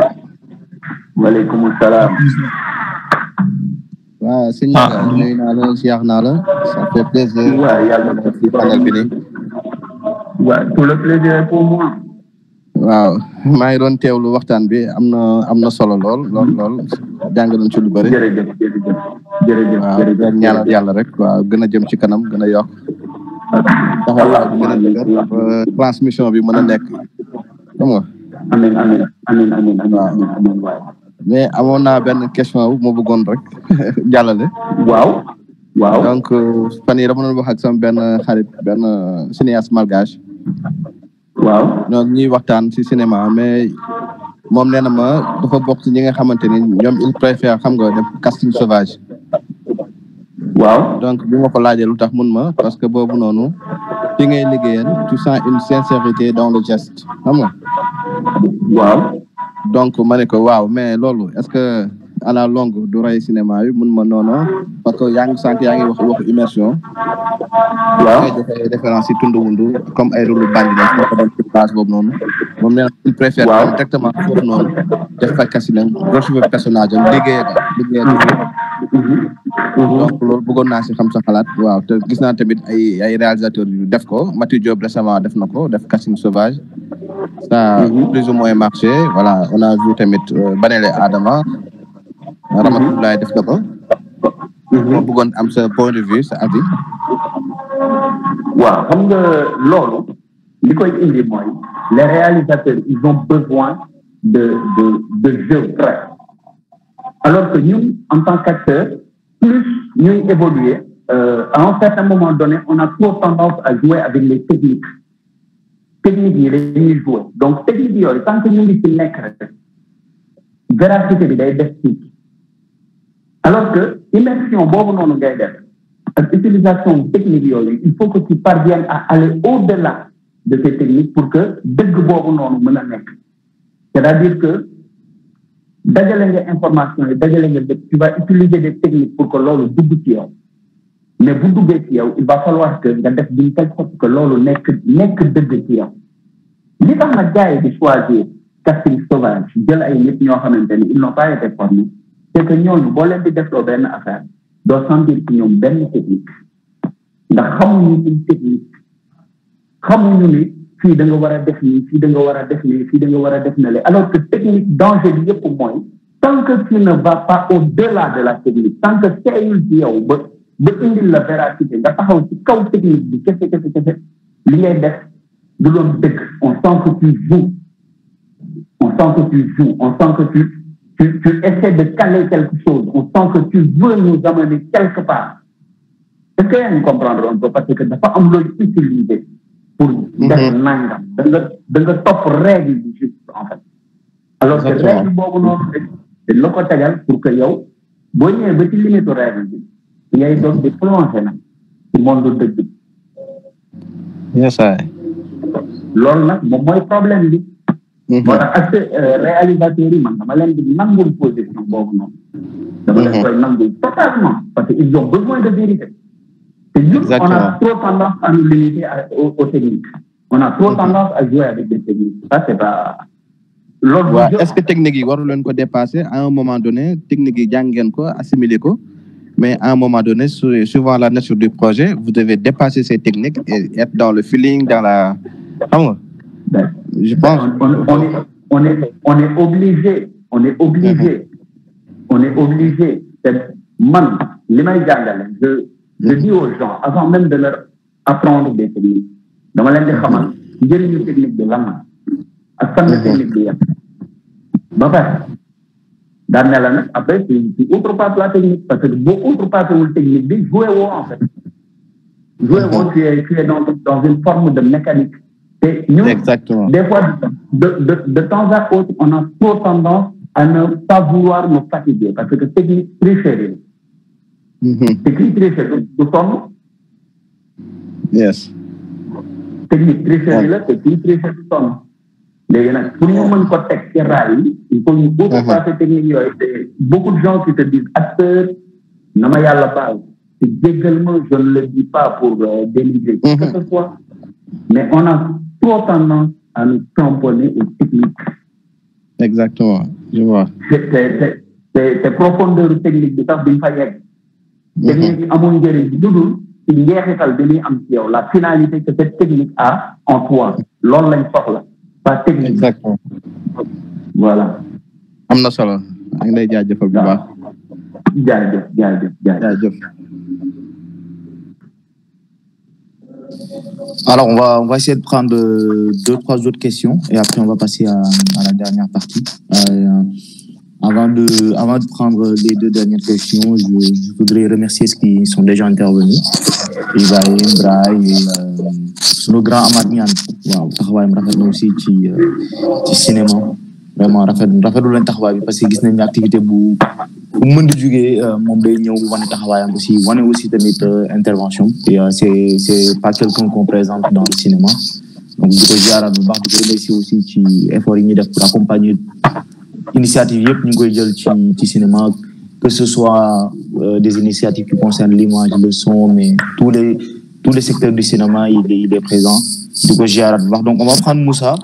waaleykum salaam. waaw sëñ bi nuyu naa la ziar naa la ça fait plaisir. waaw yàlla na ci panel bi nii. waaw tout le plaisir est pour moi. waaw maa ngi doon teewlu waxtaan bi am na solo lool jàng nañ ci lu bëri. jërëjëf waaw ñaanal yàlla rek waaw gën a jëm ci kanam gën a yokk. taxawaay bi gën a dëgër transmission bi mën a nekk xam nga. amiin waaw mais amoon naa benn question bu ma bëggoon rek jàllale. waaw. donc fan yii dama doon wax ak sama benn xarit benn cinéaste malgache. waaw ñoo ñuy waxtaan ci cinéma mais moom nee na ma dafa bokk ci ñi nga xamante ni ñoom il préfère xam nga def casting sauvage. waaw donc bi ma ko laajee lu tax mun ma parce que boobu noonu fi ngay liggéeyal tu sens une sincérité dans le geste xam nga. waaw. donc ma ne ko waaw mais loolu est-ce que à la longue du rey cinéma yi mun ma noonu parce que yaa ngi wax waxu immersion. waaw ngay joxe référence yi tundu wundu comme ay rôle bandi la ko doon ci place boobu noonu. moom nee na il préfère directement foofu noonu def fa casting retrouver personnage am liggéey donc loolu bëggoon naa si xam sa xalaat waaw te gis naa tamit ay réalisateurs yu def ko Mathieu Diop récemment def na ko def casting sauvage ça plus ou moins marché voilà on a vu tamit Banele Adama Ramatoulaye def na ko moo bëggoon am sa point de vue sa avis. waaw xam nga loolu li koy indi mooy les réalisateurs ils ont besoin de jeux prêts alors que ñun en tant qu'acteurs plus ñuy évoluer à un certain moment donné on a trop tendance à jouer avec les techniques yi dañuy jouer donc technique yooyu tant que ñu ngi ci nekk rek véracité bi day def ci alors que immersion boobu noonu ngay def ak utilisation technique yooyu il faut que tu parviennes à aller au-delà de ces techniques pour que dëgg boobu noonu mën a nekk c'est-à-dire que dajale nga information yi dajale nga dëgg tu vas utiliser des techniques pour que loolu dugg ci yow mais bu duggee ci yow il va falloir que nga def d'une telle sorte que loolu nekk dëgg ci yow li tax nag gars yi di choisir casting sauvage jël ay nit ñoo xamante ni ils n'ont pas été formés c'est que ñooñu boo leen di defloo benn affaire doo sentir ci ñoom benn technique ndax xamuñu une technique xamuñu ni fii da nga war a def nii fii da nga war a def nii fii da nga war a def na le alors que technique danger bi yëpp mooy tant que tu ne vas pas au-delà de la technique tant que seeyul ci yow ba indil la véracité nga taxaw ci kaw technique bi kese li ngay def du doon dëgg on sent que tu joues on sent que tu essaies de caler quelque chose on sent que tu veux nous amener quelque part est-ce que yaa ngi comprendre un peu parce que dafa am looy utiliser pour def nangam da nga topp règle bi juste en fait alors que règle boobu noonu dañ la ko tegal pour que yow boo ñëwee ba ci limite règle bi ngay doon di plonger nag ci monde dëgg bi loolu nag moom mooy problème bi moo tax ak réalisateurs yi man dama leen di nangul position boobu noonu dama leen koy nangul totalement parce que ils ont besoin de vérité te ñun on a trop tendance à nous limiter aux techniques on a trop tendance à jouer avec des techniques ça c'est pas loolu est-ce que technique yi waru leen ko dépasser à un moment donné technique yi jàng ngeen ko assimiler ko mais à un moment donné suivant la nature du projet vous devez dépasser ces techniques et être dans le feeling dans la xam nga je pense on est obligé man li may jàngale je dis aux gens avant même de leur apprendre des techniques dama leen di xamal njëriñu technique bi lan la ak fan la technique bi yem ba pare daan ne la nag après tu outrepasse la technique parce que boo outrepassé wul technique bi joué woo en fait joué woo tu es dans une forme de mécanique et nous, exactement des fois de temps à autre on a trop tendance à ne pas vouloir nous fatiguer parce que technique tricherie technique tricherie du sonn yes technique tricherie la technique tricherie du sonn léegi nag pour ñu mën ko teg ci raay yi il faut ñu outrepassé technique yooyu te beaucoup de gens qui te disent acteur na ma yàlla baal te jéggal ma je ne le dis pas pour dénigrer qui que ce soit mais on a trop tendance à nous tamponner aux techniques. Exactement, je vois. C'est profondeur technique bi sax duñ fa yegg. Technique yi amul njëriñ bi dudul ci njeexital bi muy am ci yow la finalité que cette technique a en toi loolu lañ soxla pas technique. Exactement. Voilà. am na solo ak lay jaajëfal bu baax. jaajëf. Alors, on va essayer de prendre 2-3 autres questions et après on va passer à la dernière partie. Avant de prendre les 2 dernières questions, je voudrais remercier ceux qui sont déjà intervenus. Ibrahim, Braille et nos grands Amad Niane. Waaw, taxawaayam rafet na aussi ci cinéma. Vraiment rafetlu leen taxawaay bi parce que gis nañ activité bu mën di jugee moom day ñëw wane taxawaayam aussi wane aussi tamit intervention et c'est pas quelqu'un qu'on présente dans le cinéma. Donc di ko ziaraat bu baax di ko remercier aussi ci effort yi ñuy def pour accompagner initiative yëpp ñu ngi koy jël ci cinéma, que ce soit des initiatives qui concernent l'image, le son, mais tous les secteurs du cinéma il est présent. di ko ziaraat bu baax. Donc on va prendre Moussa.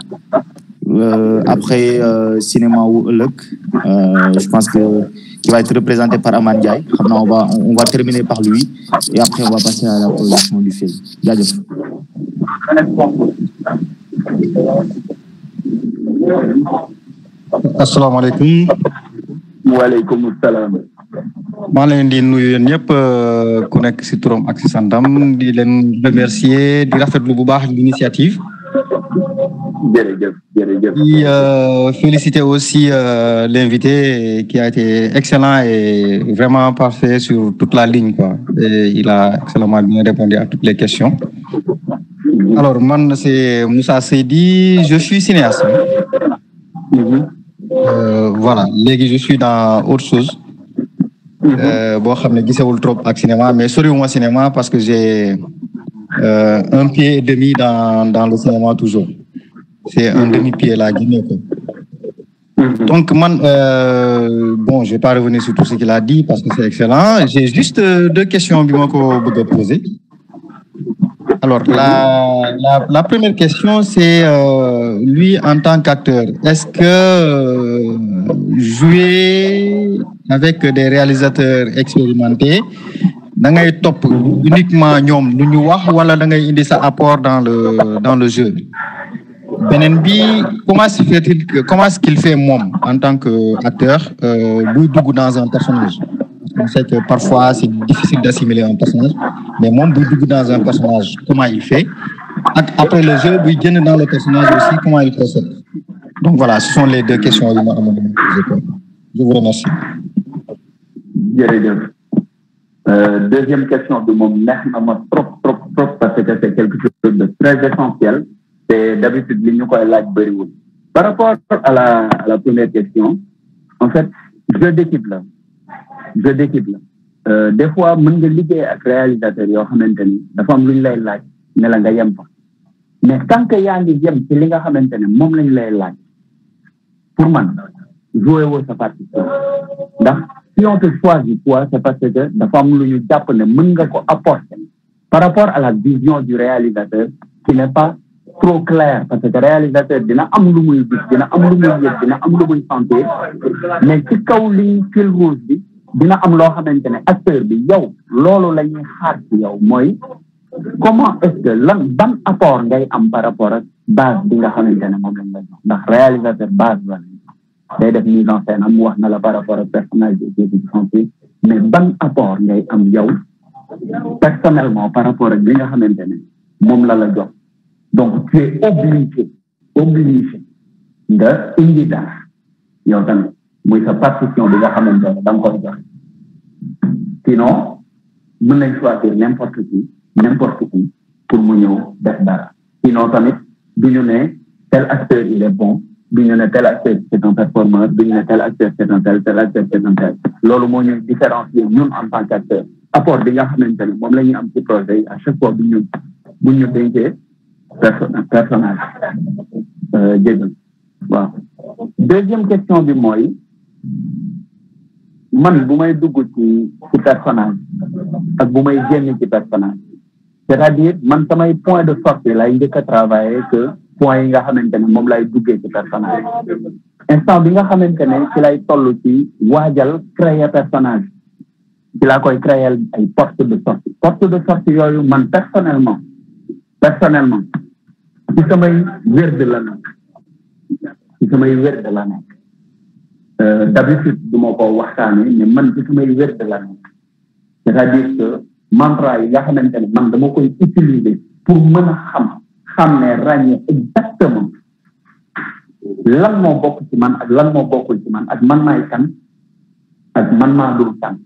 Après cinéma ou Luc, je pense que qui va être représenté par Amad Ndiaye. On va terminer par lui et après on va passer à la projection du film. Jaajëf. Asalaamaaleykum. Waaleykum salaam. maa leen di nuyu yéen ñëpp ku nekk ci turam ak ci santam di leen remercier di rafetlu bu baax l'initiative. Jërëjëf. Di féliciter aussi l'invité qui a été excellent et vraiment parfait sur toute la ligne quoi. Et il a excellemment bien répondu à toutes les questions. Alors man c'est Moussa Seydi, je suis cinéaste. Voilà, léegi je suis dans autre chose. Boo xam ne gisewul trop ak cinéma mais soriwuma cinéma parce que j'ai un pied et demi dans le cinéma toujours. C'est un demi-pied là, Guinée. Donc, bon, je vais pas revenir sur tout ce qu'il a dit parce que c'est excellent. J'ai juste 2 questions que je veux poser. Alors, la première question, c'est lui en tant qu'acteur. Est-ce que jouer avec des réalisateurs expérimentés, da ngay top uniquement ñoom lu ñu wax wala da ngay indi sa apport dans le jeu? Benen bi comment est-ce qu'il fait moom en tant qu'acteur buy dugg dans un personnage? On sait que parfois c'est difficile d'assimiler un personnage, mais moom buy dugg dans un personnage comment il fait? Après le jeu buy génn dans le personnage aussi comment il procède? Donc voilà, ce sont les 2 questions yi ma amoon posé ko. Je vous remercie. Jërëjëf. Deuxième question de moom neex na ma trop parce que c'est quelque chose de très essentiel. C'est d'habitude li ñu koy laaj bëriwul. Par rapport à la première question, en fait, jeu d'équipe la. Des fois mën nga liggéey ak réalisateur yoo xamante ni dafa am lu ñu lay laaj ne la nga yem fa. Mais tant que yaa ngi yem ci li nga xamante ne moom lañ lay laaj, pour man jouer woo sa partition. Ndax si on te choisit toi, c'est parce que dafa am lu ñu jàpp ne mën nga ko apporter par rapport à la vision du réalisateur qui n'est pas trop clair parce que réalisateur dina am lu muy gis dina am lu muy yëg dina am lu muy sentir mais ci kaw ligne fil rouge bi dina am loo xamante ne acteur bi yow loolu la ñuy xaar ci yow mooy comment est-ce que ban apport ngay am par rapport ak base bi nga xamante ne moom lañ la jox ndax réalisateur base la day def mise en scène am wax na la par rapport ak personnage bi sentir mais ban apport ngay am yow personnellement par rapport ak li nga xamante ne moom la la jox. Donc, tu es obligé nga indi dara yow tamit muy sa partition bi nga xamante ne da nga koy joxe. Sinon mën nañ choisir n'importe qui pour mu ñëw def dara. Sinon tamit du ñu ne tel acteur il est bon du ñu ne tel acteur c'est un performeur du ñu ne tel acteur c'est un tel acteur c'est un tel. Loolu moo ñuy différencier ñun en tant qu'acteur. Apport bi nga xamante ne moom la ñuy am ci projet yi à chaque fois bu ñu dénkee personnage jégal waaw. Deuxième question bi mooy man bu may dugg ci personnage ak bu may génn ci personnage, c'est-à-dire man samay point de sortie lay njëkk a travailler que point yi nga xamante ne moom lay duggee ci personnage. Instant bi nga xamante ne ci lay toll ci waajal créer personnage ci laa koy créer ay porte de sortie yooyu man personnellement ci samay wérd la nag ci samay wér de la nekk d'habitude du ma ko waxtaanee mais man ci samay wér de la nekk c'est-à-dire que mantra yi nga xamante ne man dama koy utiliser pour mën a xam ne ràññee exactement lan moo bokk ci man ak lan moo bokkul ci man ak man maay kan ak man maa dul kan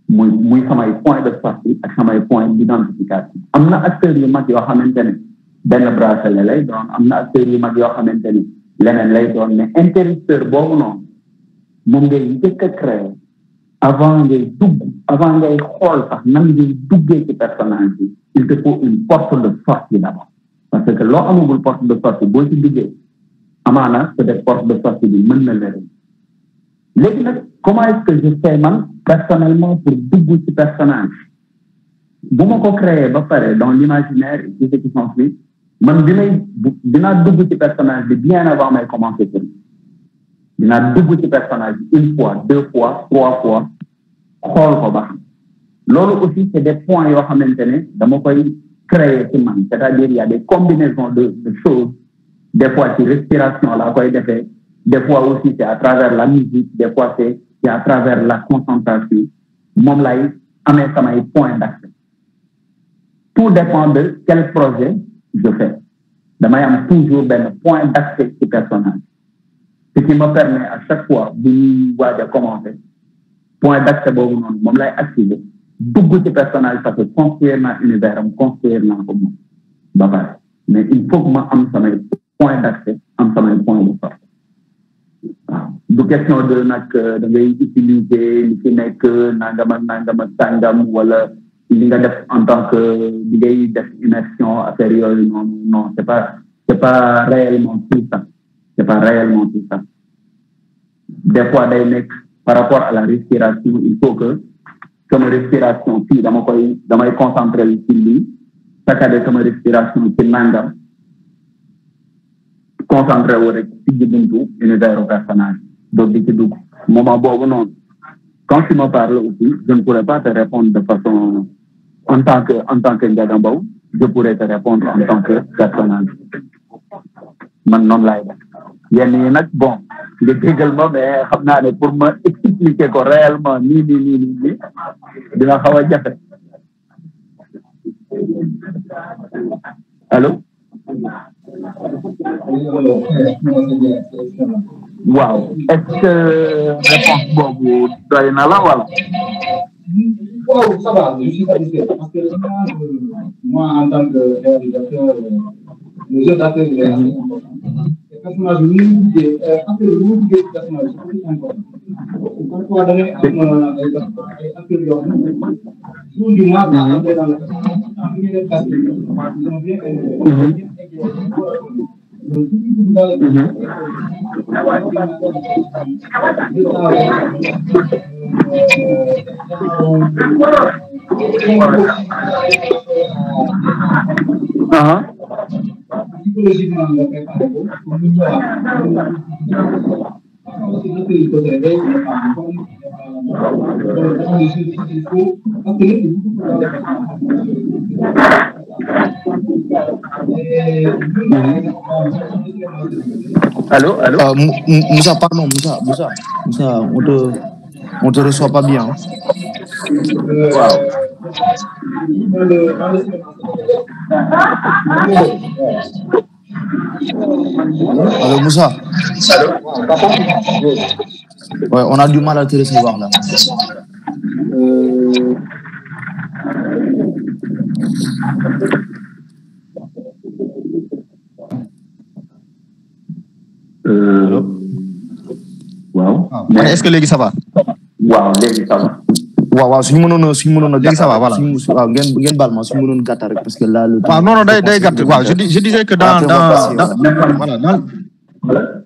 muy samay point de sortie ak samay point d'identification am na acteurs yu mag yoo xamante ne benn bracelet lay doon am na acteurs yu mag yoo xamante ni leneen lay doon mais interrupteur boobu noonu moom ngay njëkk a créer avant ngay xool sax nan ngay duggee ci personnage bi il te faut une porte de sortie d'abord parce que loo amagul porte de sortie boo ci duggee amaana peut-être porte de sortie bi mën na la léegi nag comment est-ce que je fais man personnellement pour dugg ci personnage bu ma ko créer ba pare dans l'imaginaire et ce qui s'ensuit man dinaa dugg ci personnage bi bien avant may commencer film dinaa dugg ci personnage bi une fois deux fois trois fois xool ko ba xam loolu aussi c'est des points yoo xamante ne dama koy créer ci man c'est-à-dire il y a des combinaisons de choses des fois ci respiration laa koy defee des fois aussi c'est à travers la musique des fois c'est à travers la concentration moom lay amee samay points d'accès tout dépend de quel projet je fais damay am toujours benn point d'accès ci personnage ce qui me permet à chaque fois bu ñuy waaj a commencer point d'accès boobu noonu moom lay activer dugg ci personnage parce que construire naa univers am construire naa ko moom ba pare mais il faut que ma am samay point d'accès am samay point de sortie waaw du question de nag da ngay utiliser li ci nekk nangama tàngam wala li nga def en tant que li ngay def immersion affaire yooyu noonu non c'est pas réellement tout ça c'est pas réellement tout ça des fois day nekk par rapport à la respiration il faut que sama respiration fii damay concentrer ci lii saccadé sama respiration ci nangam concentré wu rek ci jibintu univers personnage donc di ci dugg moment boobu noonu quand tu me parles aussi je ne pourrais pas te répondre de façon en tant que Ndiaga Mbow je pourrais te répondre en tant que personnage man noonu laay def yenn yi nag bon nga jégal ma mais xam naa ne pour ma expliquer ko réellement nii dina xaw a jafe allô waaw est-ce que réponse boobu doy na la wala wow, ça va, je suis satisfait parce que moi en tant que réalisateur le jeu d'acteur il est important. Le personnage personnage c'est important. Parfois da ngay am ay acteurs yoo xam ne jour du mois dans le personnage ils ont bien psychologiquement nga préparé ko pour ñu ñëwaat aussi naka yi ko réveil il faut parce que allô Moussa pardon Moussa on te reçoit pas bien wow. Allô Moussa. Ouais, on a du mal à te recevoir là. Waaw. Est-ce que léegi ça va? Waaw, léegi ça va. waaw suñu mënoon a léegi ça va voilà waaw ngeen baal ma suñu mënoon gàttal rek parce que là le waaw non day gàtt waaw je disais que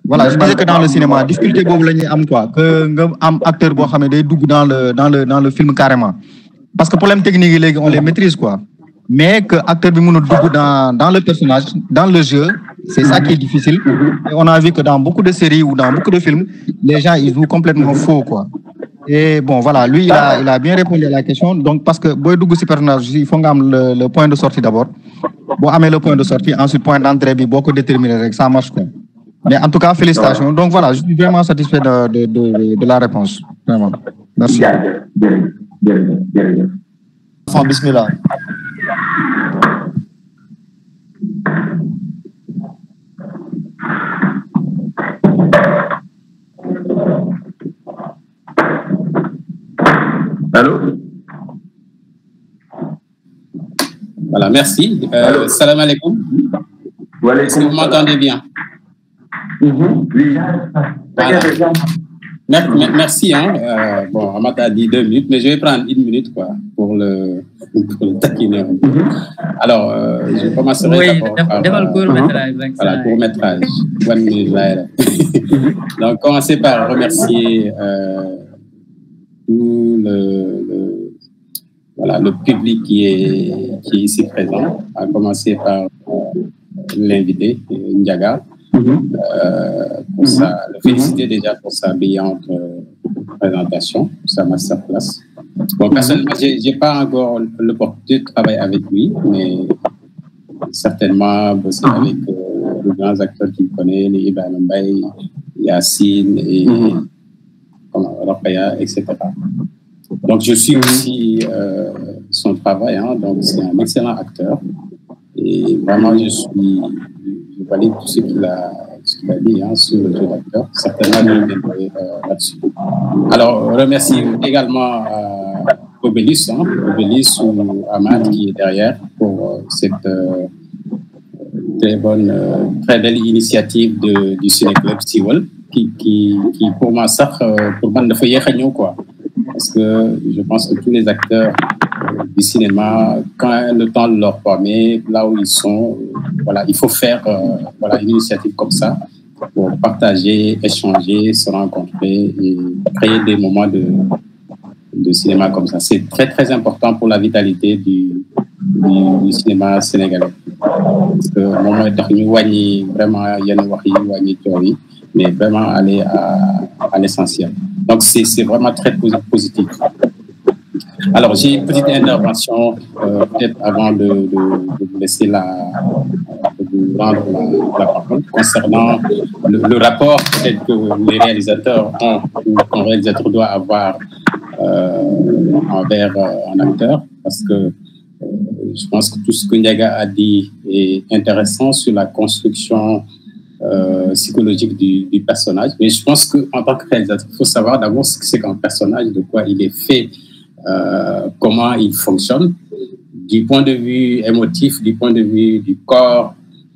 voilà je disais que dans le cinéma difficulté boobu la ñuy am quoi que nga am acteur boo xam ne day dugg dans le film carrément parce que problème technique yi léegi on les maîtrise quoi mais que acteur bi mën a dugg dans le personnage dans le jeu c'est ça qui est difficile et on a vu que dans beaucoup de séries ou dans beaucoup de films les gens ils jouent complètement faux quoi. Et bon, voilà, lui, il a bien répondu à la question. Donc, parce que, boy dougou si personnage, il faut le point de sortie d'abord. Bon, amener le point de sortie, ensuite, point d'entrée, beaucoup déterminé, ça marche, quoi. Mais en tout cas, félicitations. Donc voilà, je suis vraiment satisfait de la réponse. Vraiment. Merci. Bismillah. Allô? Voilà, merci. Salam alaikum. Est-ce que vous m'entendez bien? Oui. Voilà. Merci. Bon, Amat a dit 2 minutes, mais je vais prendre 1 minute pour le taquiner. Alors, je commencerai d'abord par le court-métrage. Donc, commencer par remercier tout le public qui est ici présent, à commencer par l'invité, Ndiaga. Pour le féliciter déjà pour sa brillante présentation, sa masterclass. Bon, personnellement, j'ai pas encore l'opportunité de travailler avec lui, mais certainement bosser avec les grands acteurs qu'il connaît, les Ibrahim Mbaye, Yacine et Rapaya, etc. Donc, je suis aussi son travail, donc c'est un excellent acteur. Et vraiment, je valide tout ce qu'il a dit sur le jeu d'acteur. Certainement, je reviendrai là-dessus. Alors, remercie également Obélis ou Ahmad qui est derrière pour cette très belle initiative du Ciné-Club Siwal qui pour moi, pour moi, ne fait rien, quoi. Parce que je pense que tous les acteurs du cinéma, quand le temps leur permet, là où ils sont, il faut faire une initiative comme ça pour partager, échanger, se rencontrer et créer des moments de cinéma comme ça. C'est très, très important pour la vitalité du cinéma sénégalais. Parce que moment vraiment, mais vraiment aller à l'essentiel. Donc, c'est vraiment très positif. Alors, j'ai une petite intervention, peut-être avant de vous laisser vous rendre la parole, concernant le rapport peut-être que les réalisateurs ont, ou qu'un réalisateur doit avoir envers un acteur, parce que je pense que tout ce que Ndiaga a dit est intéressant sur la construction psychologique du personnage. Mais je pense qu'en tant que réalisateur, il faut savoir d'abord ce que c'est qu'un personnage, de quoi il est fait, comment il fonctionne, du point de vue émotif, du point de vue du corps,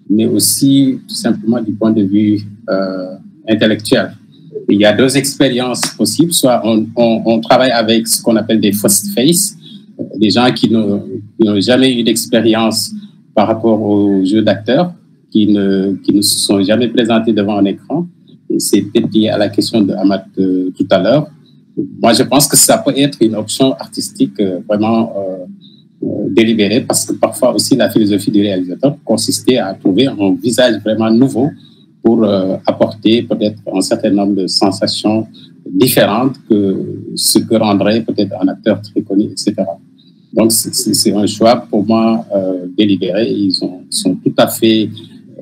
mais aussi tout simplement du point de vue intellectuel. Il y a 2 expériences possibles. Soit on travaille avec ce qu'on appelle des first face, des gens qui n'ont jamais eu d'expérience par rapport au jeu d'acteur, qui ne se sont jamais présentés devant un écran. Et c'est peut-être lié à la question de Ahmad tout à l'heure. Moi, je pense que ça peut être une option artistique vraiment délibérée, parce que parfois aussi la philosophie du réalisateur consistait à trouver un visage vraiment nouveau pour apporter peut-être un certain nombre de sensations différentes que ce que rendrait peut-être un acteur très connu, etc. Donc, c'est un choix pour moi délibéré. Ils sont tout à fait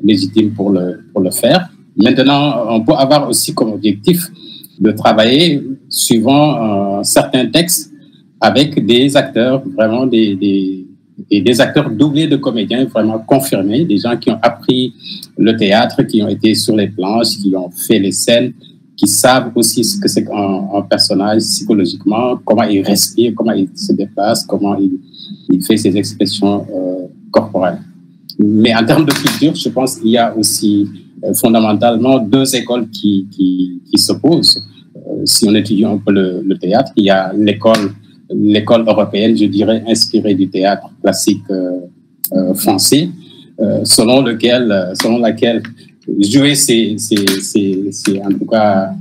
légitimes pour le faire. Maintenant, on peut avoir aussi comme objectif de travailler suivant certains textes avec des acteurs, vraiment des acteurs doublés de comédiens vraiment confirmés, des gens qui ont appris le théâtre, qui ont été sur les planches, qui ont fait les scènes, qui savent aussi ce que c'est qu'un personnage psychologiquement, comment il respire, comment il se déplace, comment il fait ses expressions corporelles. Mais en termes de culture, je pense qu'il y a aussi fondamentalement 2 écoles qui s'opposent. Si on étudie un peu le théâtre, il y a l'école européenne, je dirais, inspirée du théâtre classique français, selon laquelle jouer, c'est en tout cas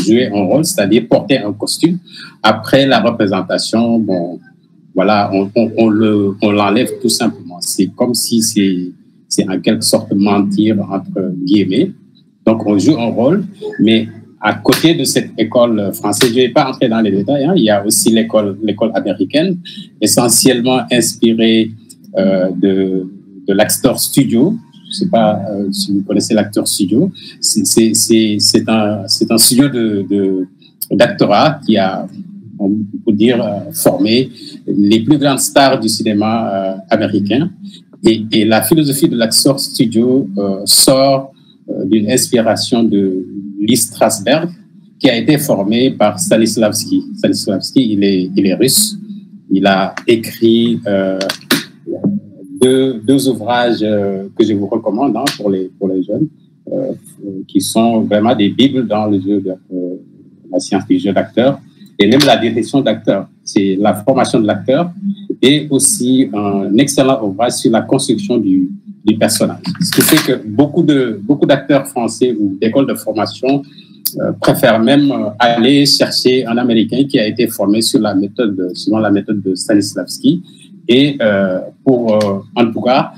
jouer un rôle, c'est-à-dire porter un costume. Après la représentation, bon, voilà, on l'enlève tout simplement. C'est comme si c'est en quelque sorte mentir entre guillemets. Donc on joue un rôle, mais à côté de cette école française, je ne vais pas entrer dans les détails, il y a aussi l'école américaine, essentiellement inspirée de l'Axtor Studio. Je sais pas si vous connaissez l'Acteur Studio. C'est un studio d'actorat qui a, on peut dire, formé les plus grandes stars du cinéma américain. Et la philosophie de l'Acteur Studio sort d'une inspiration de Lee Strasberg, qui a été formé par Stanislavski. Stanislavski, il est russe. Il a écrit deux ouvrages que je vous recommande pour les jeunes, qui sont vraiment des bibles dans le jeu de la science du jeu d'acteur et même la direction d'acteur. C'est la formation de l'acteur et aussi un excellent ouvrage sur la construction du personnage. Ce qui fait que beaucoup d'acteurs français ou d'écoles de formation préfèrent même aller chercher un Américain qui a été formé selon la méthode de Stanislavski et pour, en tout cas,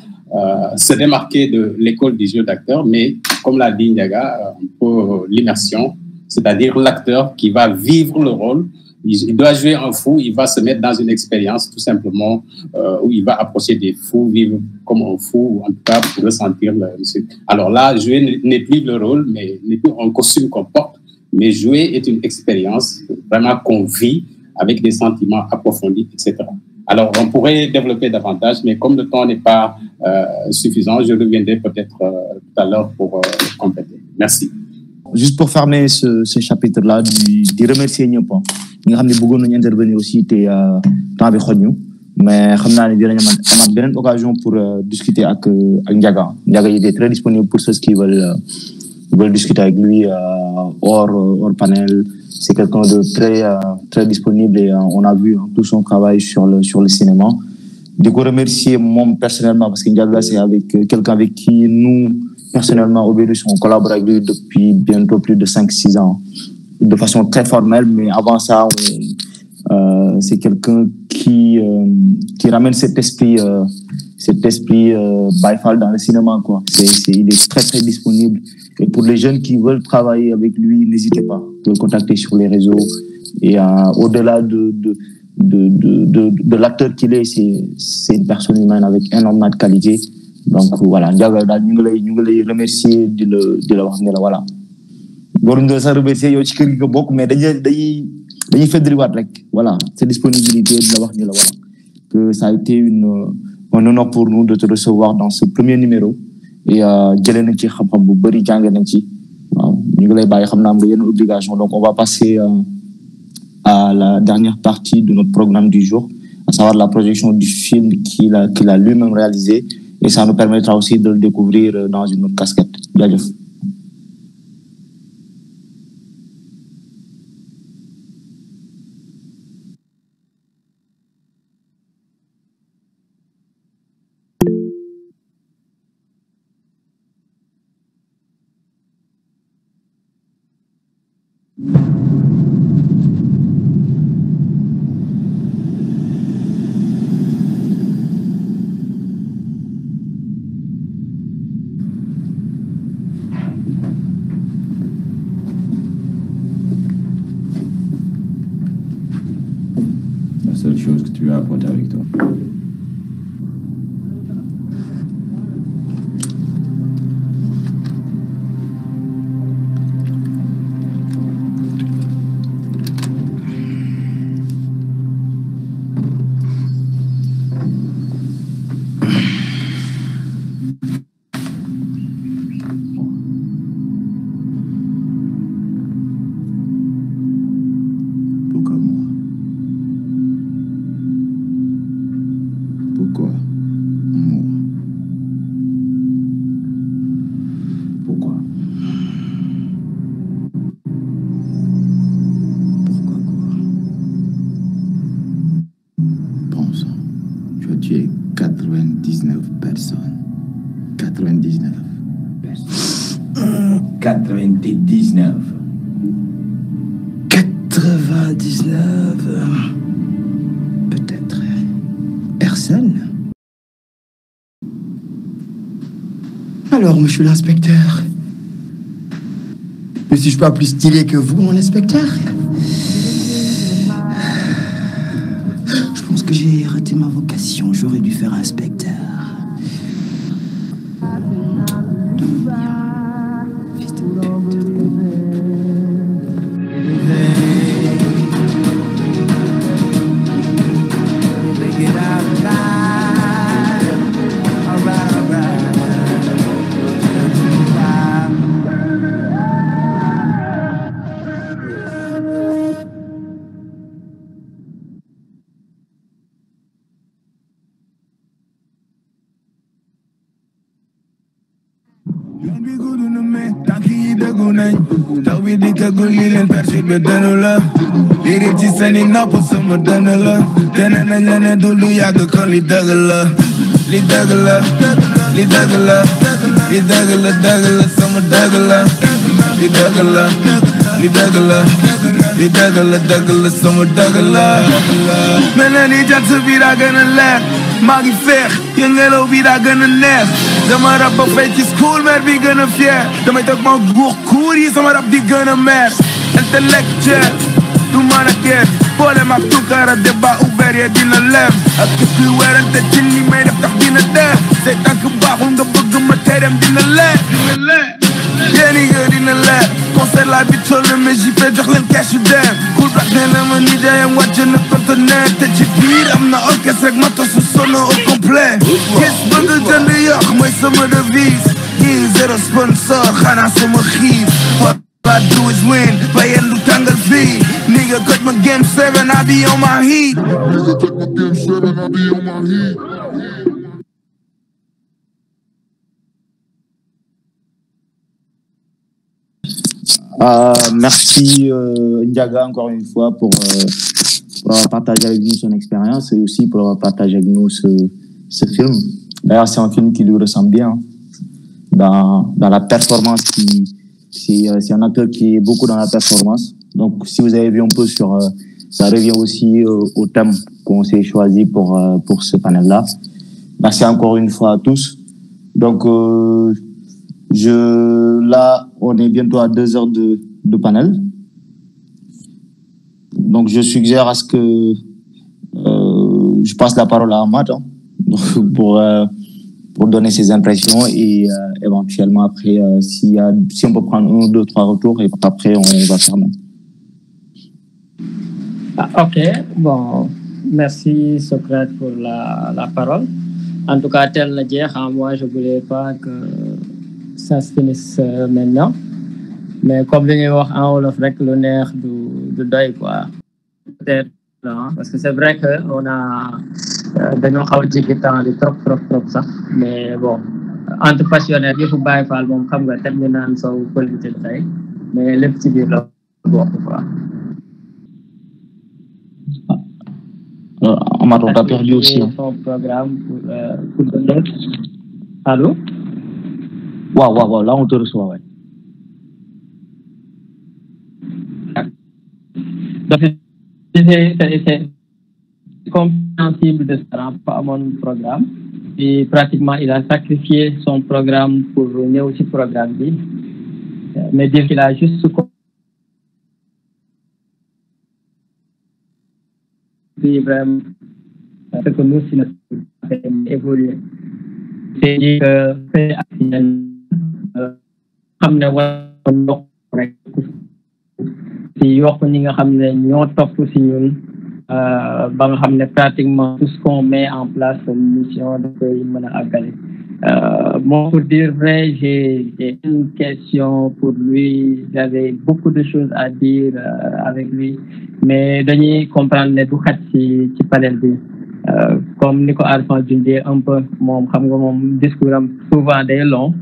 se démarquer de l'école du jeu d'acteur, mais comme l'a dit Ndiaga, pour l'immersion, c'est-à-dire l'acteur qui va vivre le rôle. Il doit jouer un fou, il va se mettre dans une expérience tout simplement où il va approcher des fous, vivre comme un fou, ou en tout cas pour ressentir le truc. Alors là, jouer n'est plus le rôle, mais n'est plus un costume qu'on porte, mais jouer est une expérience vraiment qu'on vit avec des sentiments approfondis, etc. Alors on pourrait développer davantage, mais comme le temps n'est pas suffisant, je reviendrai peut-être tout à l'heure pour compléter. Merci. Juste pour fermer ce chapitre-là, de remercier ñëpp ñi nga xam ne bëggoon nañu intervenir aussi te temps bi xoj ñu mais xam naa ne dinañ amaat beneen occasion pour discuter ak Ndiaga. Ndiaga il est très disponible pour ceux qui veulent discuter avec lui hors panel. C'est quelqu'un de très disponible et on a vu tout son travail sur le cinéma. De vous remercier moi personnellement parce que Ndiaga c'est quelqu'un avec qui nous personnellement au Bélus on collabore avec lui depuis bientôt plus de 5-6 ans de façon très formelle, mais avant ça c'est quelqu'un qui ramène cet esprit Baye Fall dans le cinéma quoi. Il est très disponible et pour les jeunes qui veulent travailler avec lui, n'hésitez pas de le contacter sur les réseaux et au-delà de l'acteur qu'il est, c'est une personne humaine avec énormément de qualité. Donc voilà, Ndiaga daal ñu ngi lay remercier di la wax ne la voilà. Waruñ nga sax remercier yow ci kër gi nga bokk mais dañuy feddaliwaat rek voilà sa disponibilité di la wax ne la voilà que ça a été un honneur pour nous de te recevoir dans ce premier numéro et jëlee nañ ci xam-xam bu bëri jànge nañ ci waaw ñu ngi lay bàyyi xam naa am nga yenn obligation donc on va passer à la dernière partie de notre programme du jour, à savoir la projection du film qu'il a lui-même réalisé. Et ça nous permettra aussi de le découvrir dans une autre casquette. Jaajëf. Chose que tu as apporté avec toi. tué 99 personnes. 99 personnes. 99. 99. Peut-être. Personne. Alors, monsieur l'inspecteur, ne suis-je pas plus stylé que vous, mon inspecteur? Je pense que j'ai raté ma vocation. J'aurais dû faire inspecteur. Taki dëggu nañ taw bi di tëggul li leen perturbé dënu la li rib ci seeni nopp sama dënn la te ne nañ la ne du lu yàgg kon li dëgg la li dëgg la li dëgg la li dëgg la dëgg la sama dëgg la li dëgg la li dëgg la li dëgg la dëgg la sama dëgg la mel na ni jant bi daa gën a leer maa ngi feex yëngelaw bi daa gën a neex dama rab ba fay ci school mère bi gën a fier damay toog ma guux kuur yi sama rab di gën a mer intellectuel du mën a kees boole ma tukkara débat ouvert yee dina lem ak kuy werante ci li may def tax dina def say tànk baaxul nga bëgg ma tey dem dina leer yéen yi nga dina leer concert la bi toll na mais j'y fais jox leen cash yu dem cool black nee na ma ni jaayam wàcc na conteneur te ci biir am na orchestre rek ma tasu sono au complet gis bëgg jënd yokk mooy sama devise yi zéro sponsor xanaa sama xiif what I do is win ba yendu tàngal fii nigga cut my game 7 I be on my heat nigga cut my game 7 I be on my heat Merci Ndiaga encore une fois pour avoir partagé avec nous son expérience et aussi pour avoir partagé avec nous ce film. D'ailleurs, c'est un film qui lui ressemble bien dans la performance. C'est un acteur qui est beaucoup dans la performance. Donc, si vous avez vu un peu ça revient aussi au thème qu'on s'est choisi pour ce panel-là. Merci encore une fois à tous. Donc, là, on est bientôt à 2 heures de panel. Donc, je suggère à ce que je passe la parole à Ahmad pour donner ses impressions et éventuellement après, si on peut prendre 1 ou 2, 3 retours et après, on va fermer. Ok, bon, merci Socrate pour la parole. En tout cas, tel le dire, moi, je ne voulais pas que ça se finisse maintenant. Mais comme je l'ai dit en Wolof, le nerf du deuil, quoi. Peut-être, parce que c'est vrai qu'on a dañoo xaw a jéggi temps di trop sax mais bon entre passionnés yëfu Baye Fall moom xam nga tem ñu naan sow politique tey mais lépp ci biir la bokk quoi. Amath, on t'a perdu aussi. Son programme pour donner. Allô? Wow, là on te reçoit, ouais. Donc, c'est compréhensible de ce rendre pas mon programme. Et pratiquement, il a sacrifié son programme pour venir aussi programme. Mais dire qu'il a juste vraiment ce que nous, si notre évoluer. C'est dire que fait xam ne war rek si yokk ñi nga xam ne ñoo topp si ñun ba nga xam ne pratiquement tout ce qu'on met en place comme mission dafay mën a àggale. Moi, pour dire vrai, j'ai une question pour lui. J'avais beaucoup de choses à dire avec lui, mais dañuy comprendre ne du xaj ci panel bi. Comme ni ko Arfan dundee un peu moom xam nga moom discours am souvent day long.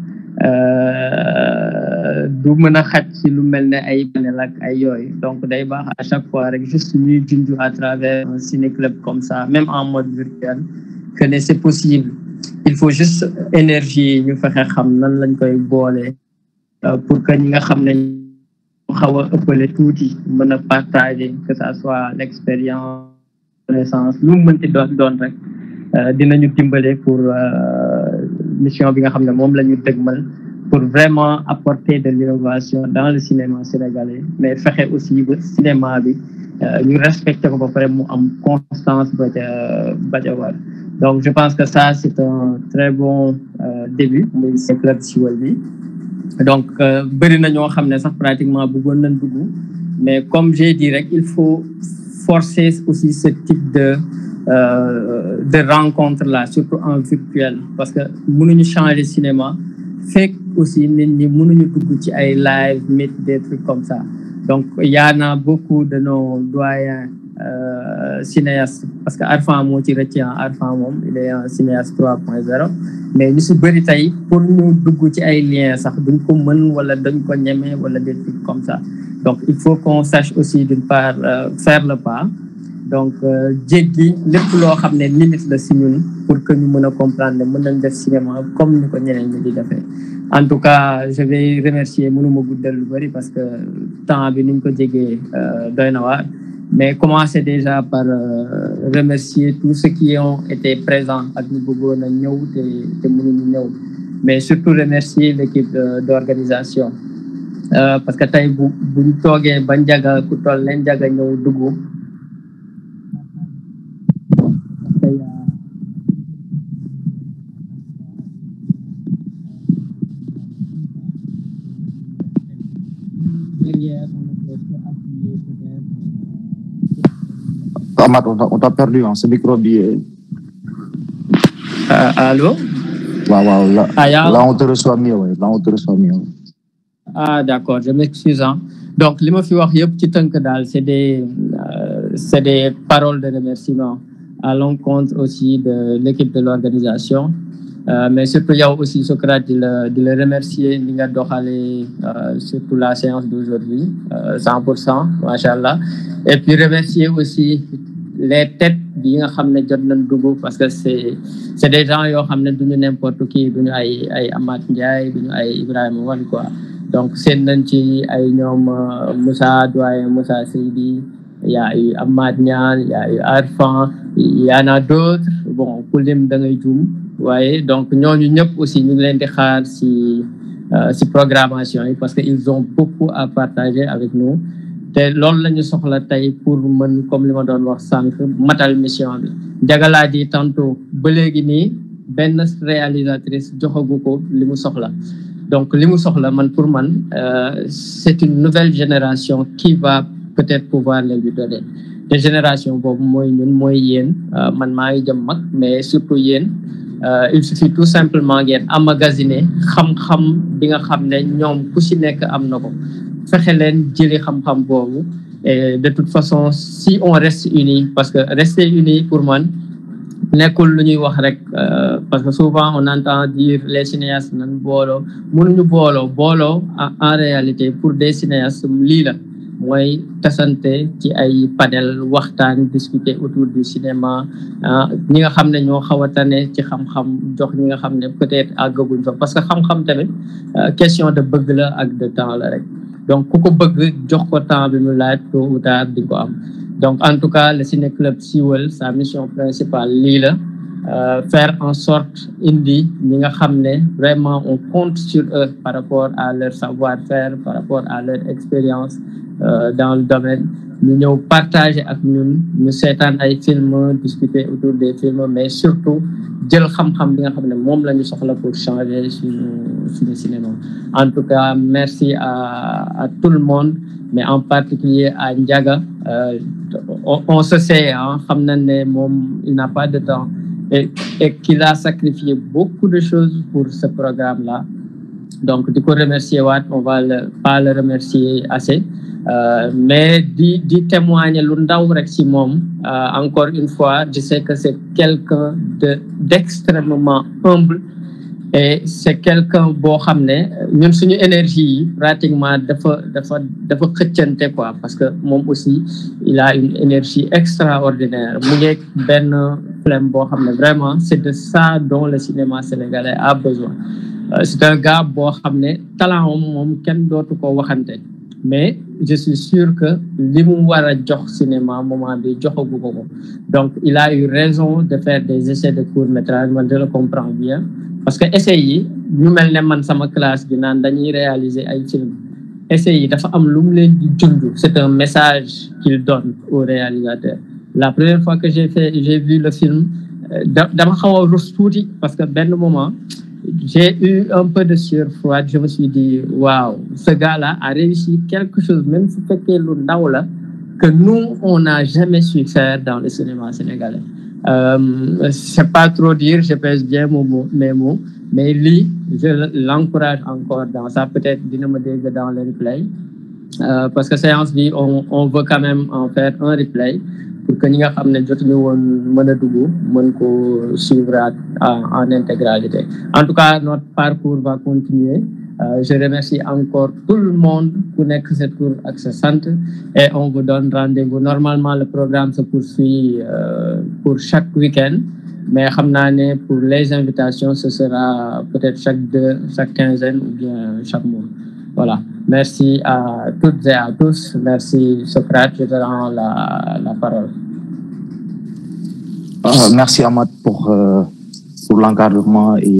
Du mën a xaj ci lu mel ne ay panel ak ay yooyu donc day baax à chaque fois rek juste ñuy junj à travers un ciné-club comme ça même en mode virtuel que ne c'est possible. Il faut juste énergie ñu fexe xam nan lañ koy boole pour que ñi nga xam ne xaw a ëppale tuuti mën a partager que ça soit l'expérience connaissance lu mu mënti doon rek dinañu dimbale pour mission bi nga xam ne moom la ñu dëgmal pour vraiment apporter de l'innovation dans le cinéma sénégalais mais fexe aussi ba cinéma bi ñu respecter ko ba pare mu am constance ba ca war. Donc, je pense que ça, c'est un très bon début, mais c'est club Siwal bi. Donc, bëri na ñoo xam ne sax pratiquement bëggoon nañ dugg mais comme j'ai dit rek il faut forcer aussi ce type de rencontre là surtout en virtuel parce que mënuñu changer cinéma fekk aussi nit ñi mënuñu dugg ci ay live meet des trucs comme ça. Donc, il y en a beaucoup de nos doyens cinéaste parce que Arfan moo ci retient Arfan moom il est un cinéaste 3.0 mais ñu si bëri tey pour ñu dugg ci ay liens sax duñ ko mën wala dañ ko ñeme wala des trucs comme ça donc il faut qu'on sache aussi d'une part faire le pas donc jéggi lépp loo xam ne limite la si ñun pour que ñu mën a comprendre ne mën nañ def cinéma comme ni ko ñeneen ñi di defee en tout cas je vais remercier mënuma guddal lu bëri parce que temps bi niñ ko jégee doy na waar mais commencer déjà par remercier tous ceux qui ont été présents ak ñu bëggoon a ñëw te mënuñu ñëw mais surtout remercier l'équipe d'organisation parce que tey buñ toogee ba Ndiaga ku toll leen Ndiaga ñëw dugg Amath, on t'a perdu, hein, ce micro est... Allô? Wow, là, on te reçoit mieux, ouais. Là, on te reçoit mieux. Ah, d'accord, je m'excuse. Hein. Donc, li ma fi wax yëpp ci tënk daal c'est des paroles de remerciement à l'encontre aussi de l'équipe de l'organisation. Mais surtout yow aussi Socrate di la remercier li nga doxalee surtout la séance d'aujourd'hui 100%, machallah. Et puis remercier aussi les têtes yi nga xam ne jot nañ dugg parce que c'est des gens yoo xam ne duñu n'importe qui duñu ay Amath Ndiaye duñu ay Ibrahima Wane quoi donc seen nañ ci ay ñoom Moussa doyen Moussa Seydi il y a eu Amath Niane il y a eu Arfan il y en a d'autres bon ku lim da ngay juum waaye donc ñooñu ñëpp aussi ñu ngi leen di xaar si programmation yi parce que ils ont beaucoup à partager avec nous te loolu la ñu soxla tey pour mën comme li ma doon wax sànq matal mission bi Ndiaga laa di tantôt ba léegi nii benn réalisatrice joxagu ko li mu soxla donc li mu soxla man pour man c'est une nouvelle génération qui va peut-être pouvoir les lui donner te génération boobu mooy ñun mooy yéen man maa ngi jëm mag mais surtout yéen il suffit tout simplement ngeen emmagasiner xam-xam bi nga xam ne ñoom ku si nekk am na ko fexe leen jëli xam-xam boobu et de toute façon si on reste unis parce que rester unis pour man nekkul lu ñuy wax rek parce que souvent on entend dire les cinéastes nan booloo mënuñu booloo en réalité pour des cinéastes lii la mooy tasante ci ay panel waxtaan discuter autour du cinéma ñi nga xam ne ñoo xaw a tane ci xam-xam jox ñi nga xam ne peut-être àggaguñ fa parce que xam-xam tamit question de bëgg la ak de temps la rek donc ku ko bëgg jox ko temps bi mu laaj tôt ou tard di ko am donc en tout cas le Ciné Club Siweul sa mission principale lii la faire en sorte indi ñi nga xam ne vraiment on compte sur eux par rapport à leur savoir-faire par rapport à leur expérience dans le domaine ñu ñëw partager ak ñun ñu seetaan ay films discuter autour des films mais surtout jël xam-xam bi nga xam ne moom la ñu soxla pour changer suñu cinéma en tout cas merci à tout le monde mais en particulier à Ndiaga on se sait xam na ne moom il n'a pas de temps et qu'il a sacrifié beaucoup de choses pour ce programme-là donc di ko remercier waat on va pas le remercier assez mais di témoigner lu ndaw rek ci moom encore une fois je sais que c'est quelqu'un d'extrêmement humble et c'est quelqu'un boo xam ne ñun suñu énergie yi pratiquement dafa xëccante quoi parce que moom aussi il a une énergie extraordinaire mu ngi benn flamme boo xam ne vraiment c'est de ça dont le cinéma sénégalais a besoin c'est un gars boo xam ne talent moom kenn dootu ko waxante mais je suis sûr que li mu war a jox cinéma moment bi joxagu ko donc il a eu raison de faire des essais de court-métrage man je le comprends bien parce que essais yi ñu mel ne man sama classe bi naan dañuy réaliser ay film essais yi dafa am lu mu leen di junj c'est un message qu'il donne au réalisateur la première fois que j'ai vu le film dama xaw a rus tuuti parce que benn moment j'ai eu un peu de sueur froide je me suis dit waouh ce gars-là a réussi quelque chose même si fekkee lu ndaw la que nous on n'a jamais su faire dans le cinéma sénégalais c'est pas trop dire je pèse bien mes mots mais lui je l'encourage encore dans ça peut-être dina ma dégg dans le replay parce que séance bi on veut quand même en faire un replay pour que ñi nga xam ne jotuñu woon mën a dugg mën ko suivre en intégralité. En tout cas, notre parcours va continuer. Je remercie encore tout le monde pour que cette cour accessante et on vous donne rendez-vous. Normalement, le programme se poursuit pour chaque week-end, mais pour les invitations, ce sera peut-être chaque quinzaine ou bien chaque mois. Voilà. Merci à toutes et à tous. Merci Socrate, je te rends la parole. Merci Ahmad pour l'encadrement et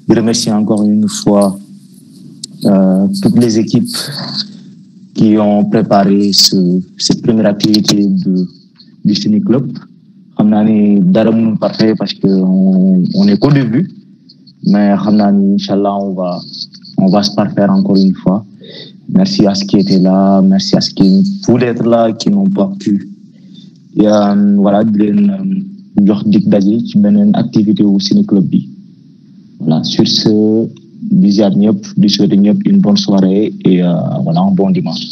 je remercie encore une fois toutes les équipes qui ont préparé cette première activité du Ciné Club. On est parfait parce qu'on est qu'au début, mais Inch'Allah, on va se parfaire encore une fois. Merci à ceux qui étaient là, merci à ceux qui voulaient être là, qui n'ont pas pu. Et voilà, une activité au Ciné Club. Voilà, sur ce, une bonne soirée et voilà, un bon dimanche.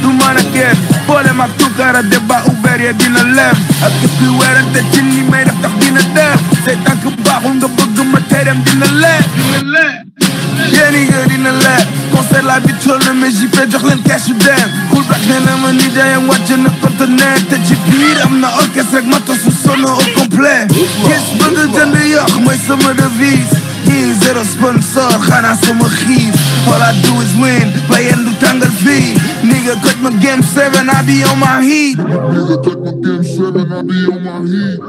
du mën a génn boole mag tukkara débat ouvert ya dina leer ak képp kuy werante ci li may def tax dina der say tànk baaxul nga bëgg ma teeram dina leer yéeni nga dina leer concert la bi toll na mais j'y fais jox leen cash yu dem cool black nee na ma ni dayam wàcc na conteneur te ci biir am na orchestre ak mato su sono au complet gis bëgg jënd yox mooy sama devise zero sponsor, xanaa sama xiif. All I do is win, bayen du tàngal fii. Nigga cut my game 7, I be on my heat. Nigga cut my game 7, I be on my heat.